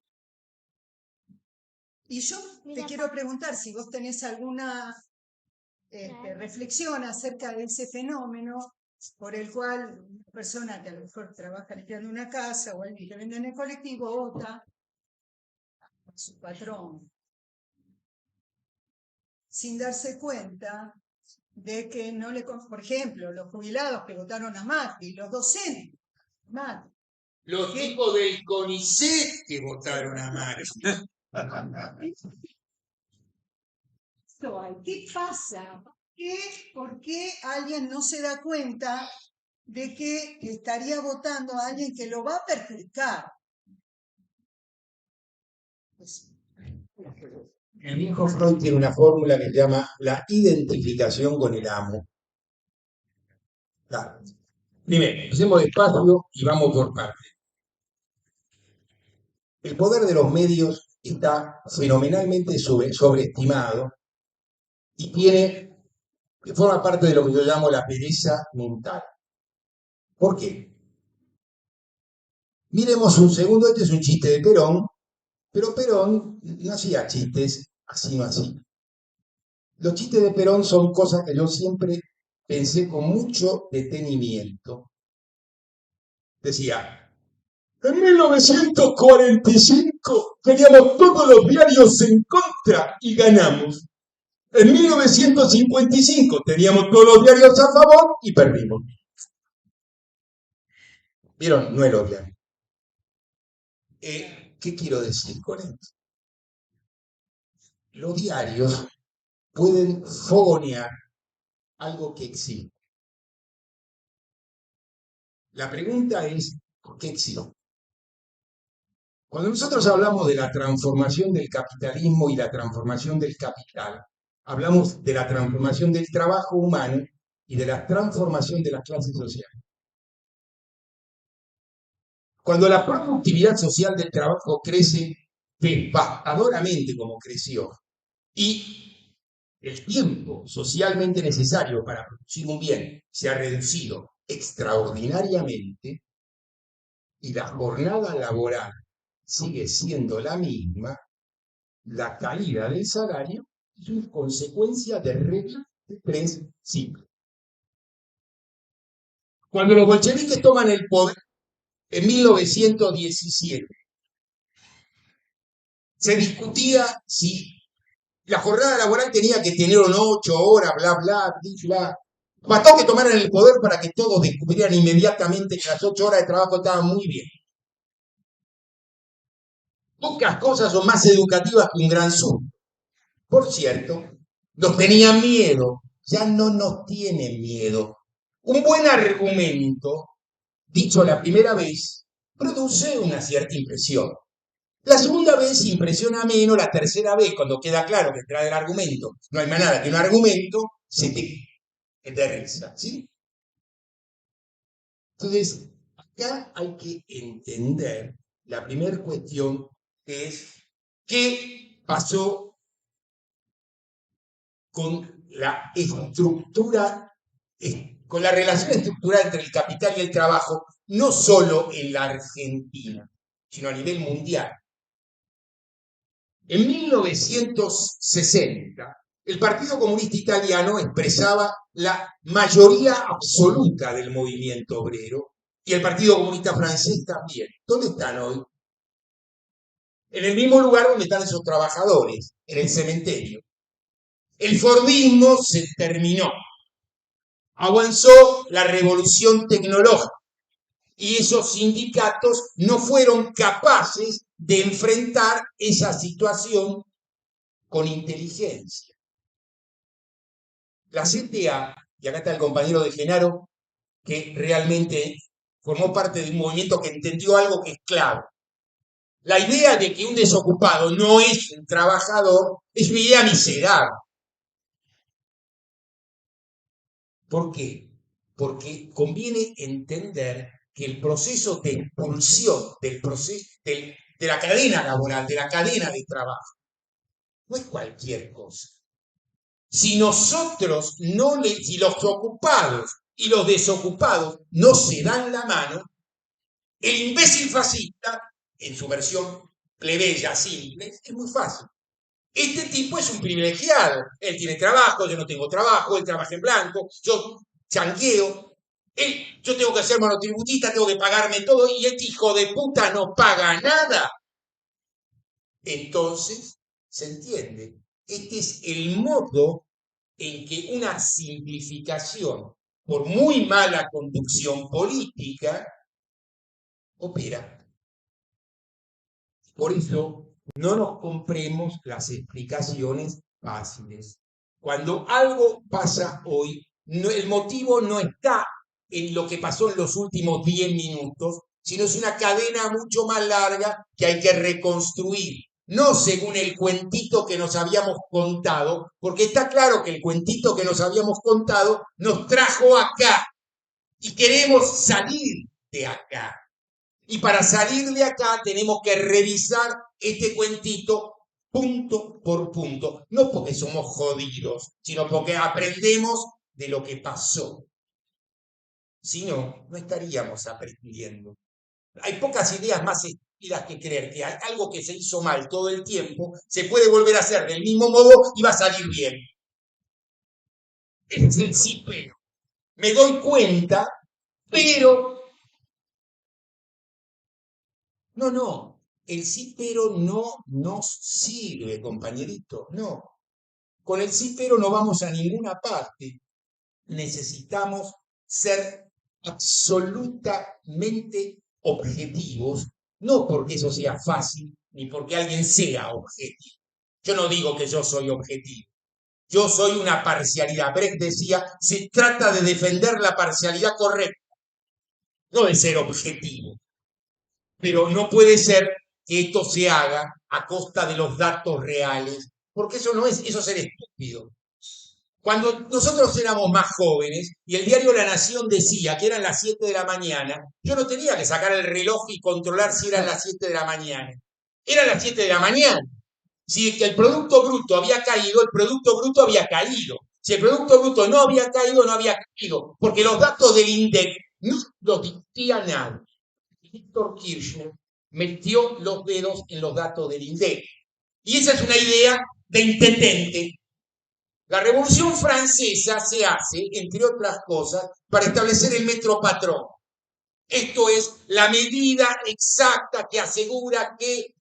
Y yo te quiero preguntar si vos tenés alguna reflexión acerca de ese fenómeno por el cual una persona que a lo mejor trabaja limpiando una casa o alguien que vende en el colectivo vota a su patrón sin darse cuenta de que no le... Por ejemplo, los jubilados que votaron a Macri, los docentes, Macri. Los tipos del CONICET que votaron a Macri. ¿Qué pasa? ¿Por qué alguien no se da cuenta de que estaría votando a alguien que lo va a perjudicar? El viejo Freud tiene una fórmula que se llama la identificación con el amo. Claro. Primero, hacemos despacio y vamos por partes. El poder de los medios está fenomenalmente sobreestimado y forma parte de lo que yo llamo la pereza mental. ¿Por qué? Miremos un segundo, este es un chiste de Perón, pero Perón no hacía chistes así no así. Los chistes de Perón son cosas que yo siempre pensé con mucho detenimiento. Decía, en 1945 teníamos todos los diarios en contra y ganamos. En 1955 teníamos todos los diarios a favor y perdimos. ¿Vieron? No elogian. ¿Qué quiero decir con esto? Los diarios pueden fogonear algo que existe. La pregunta es, ¿por qué existe? Cuando nosotros hablamos de la transformación del capitalismo y la transformación del capital, hablamos de la transformación del trabajo humano y de la transformación de las clases sociales. Cuando la productividad social del trabajo crece devastadoramente como creció y el tiempo socialmente necesario para producir un bien se ha reducido extraordinariamente y la jornada laboral sigue siendo la misma, la caída del salario es una consecuencia de reglas de tres simples. Cuando los bolcheviques toman el poder en 1917, se discutía si la jornada laboral tenía que tener 8 horas, bla, bla, bla. Bastó que tomaran el poder para que todos descubrieran inmediatamente que las 8 horas de trabajo estaban muy bien. Pocas cosas son más educativas que un gran sur. Por cierto, nos tenían miedo, ya no nos tienen miedo. Un buen argumento, dicho la primera vez, produce una cierta impresión. La segunda vez impresiona menos, la tercera vez, cuando queda claro que detrás del argumento no hay más nada que un argumento, se te aterriza, ¿sí? Entonces, acá hay que entender la primera cuestión, que es qué pasó con la estructura, con la relación estructural entre el capital y el trabajo, no solo en la Argentina, sino a nivel mundial. En 1960, El Partido Comunista Italiano expresaba la mayoría absoluta del movimiento obrero y el Partido Comunista Francés también. ¿Dónde están hoy? En el mismo lugar donde están esos trabajadores, en el cementerio. El Fordismo se terminó. Avanzó la revolución tecnológica y esos sindicatos no fueron capaces de enfrentar esa situación con inteligencia. La CTA, y acá está el compañero de Genaro, que realmente formó parte de un movimiento que entendió algo que es clave. La idea de que un desocupado no es un trabajador es una idea miserable. ¿Por qué? Porque conviene entender que el proceso de expulsión de la cadena laboral, de la cadena de trabajo, no es cualquier cosa. Si nosotros si los ocupados y los desocupados no se dan la mano, el imbécil fascista, en su versión plebeya, simple, es muy fácil. Este tipo es un privilegiado. Él tiene trabajo, yo no tengo trabajo, él trabaja en blanco, yo chanqueo, yo tengo que ser monotributista, tengo que pagarme todo y este hijo de puta no paga nada. Entonces, se entiende, este es el modo en que una simplificación, por muy mala conducción política, opera. Por eso, no nos compremos las explicaciones fáciles. Cuando algo pasa hoy, el motivo no está en lo que pasó en los últimos 10 minutos, sino es una cadena mucho más larga que hay que reconstruir. No según el cuentito que nos habíamos contado, porque está claro que el cuentito que nos habíamos contado nos trajo acá y queremos salir de acá. Y para salir de acá tenemos que revisar este cuentito punto por punto. No porque somos jodidos, sino porque aprendemos de lo que pasó. Si no, no estaríamos aprendiendo. Hay pocas ideas más estúpidas que creer que hay algo que se hizo mal todo el tiempo se puede volver a hacer del mismo modo y va a salir bien. Es el sí, pero. Me doy cuenta, pero... No, el sí pero no nos sirve, compañerito, no. Con el sí pero no vamos a ninguna parte. Necesitamos ser absolutamente objetivos, no porque eso sea fácil, ni porque alguien sea objetivo. Yo no digo que yo soy objetivo. Yo soy una parcialidad. Brecht decía, se trata de defender la parcialidad correcta, no de ser objetivo. Pero no puede ser que esto se haga a costa de los datos reales, porque eso es ser estúpido. Cuando nosotros éramos más jóvenes y el diario La Nación decía que eran las 7 de la mañana, yo no tenía que sacar el reloj y controlar si eran las 7 de la mañana. Eran las 7 de la mañana. Si el Producto Bruto había caído, el Producto Bruto había caído. Si el Producto Bruto no había caído, no había caído, porque los datos del INDEC no los dictía nadie. Víctor Kirchner metió los dedos en los datos del INDEC. Y esa es una idea de intendente. La Revolución Francesa se hace, entre otras cosas, para establecer el metro patrón. Esto es la medida exacta que asegura que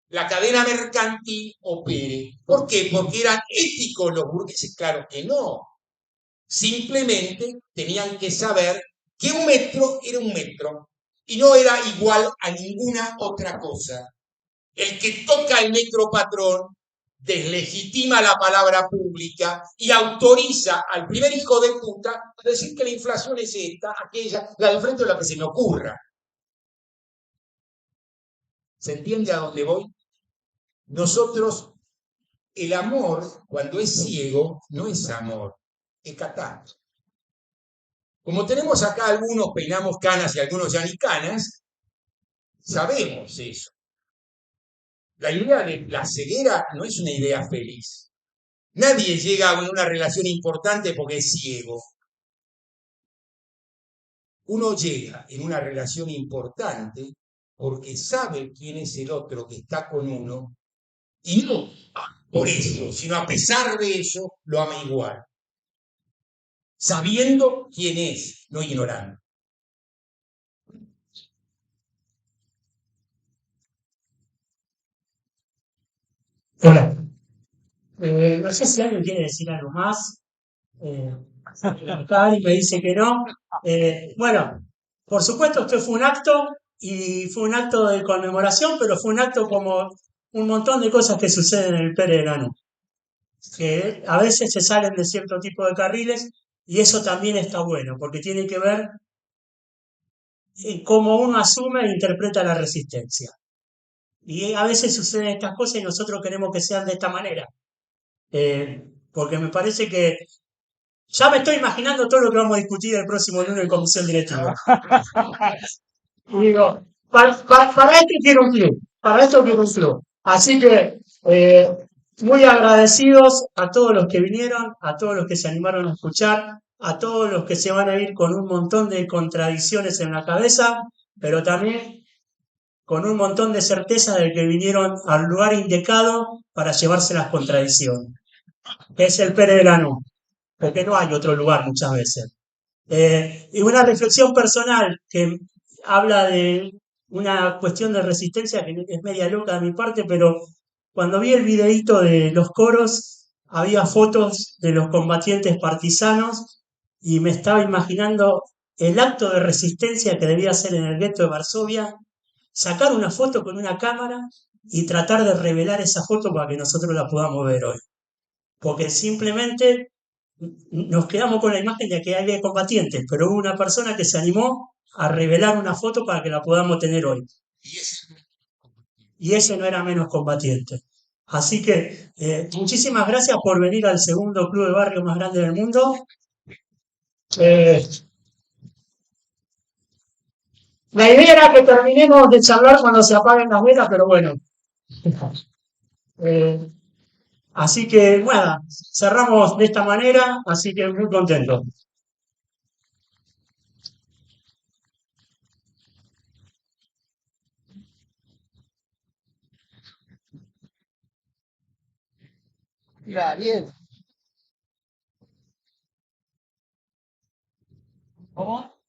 la cadena mercantil opere. ¿Por qué? Porque eran éticos los burgueses. Claro que no. Simplemente tenían que saber que un metro era un metro y no era igual a ninguna otra cosa. El que toca el metro patrón deslegitima la palabra pública y autoriza al primer hijo de puta a decir que la inflación es esta, aquella, la de frente es la que se me ocurra. ¿Se entiende a dónde voy? Nosotros, el amor, cuando es ciego, no es amor, es catástrofe. Como tenemos acá algunos peinamos canas y algunos ya ni canas, sabemos eso. La idea de la ceguera no es una idea feliz. Nadie llega a una relación importante porque es ciego. Uno llega en una relación importante porque sabe quién es el otro que está con uno y no por eso, sino a pesar de eso, lo ama igual, sabiendo quién es, no ignorando. Hola. No sé si alguien quiere decir algo más. Acá alguien me dice que no. Bueno, por supuesto, esto fue un acto y fue un acto de conmemoración, pero fue un acto como un montón de cosas que suceden en el Pérez de Lanús, que a veces se salen de cierto tipo de carriles y eso también está bueno, porque tiene que ver en cómo uno asume e interpreta la resistencia. Y a veces suceden estas cosas y nosotros queremos que sean de esta manera. Porque me parece que ya me estoy imaginando todo lo que vamos a discutir el próximo lunes en comisión directiva. Y digo, para esto quiero un club, para esto quiero un club. Así que muy agradecidos a todos los que vinieron, a todos los que se animaron a escuchar, a todos los que se van a ir con un montón de contradicciones en la cabeza, pero también con un montón de certeza de que vinieron al lugar indicado para llevarse las contradicciones, que es el Pérez de Lanús, porque no hay otro lugar muchas veces. Y una reflexión personal que habla de una cuestión de resistencia que es media loca de mi parte, pero cuando vi el videíto de los coros, había fotos de los combatientes partisanos y me estaba imaginando el acto de resistencia que debía hacer en el gueto de Varsovia, sacar una foto con una cámara y tratar de revelar esa foto para que nosotros la podamos ver hoy. Porque simplemente nos quedamos con la imagen de que hay combatientes, pero hubo una persona que se animó a revelar una foto para que la podamos tener hoy. Y ese no era menos combatiente. Así que muchísimas gracias por venir al segundo club de barrio más grande del mundo. La idea era que terminemos de charlar cuando se apaguen las velas, pero bueno. Eh, Así que, bueno, cerramos de esta manera, así que muy contento. Bien. ¿Cómo?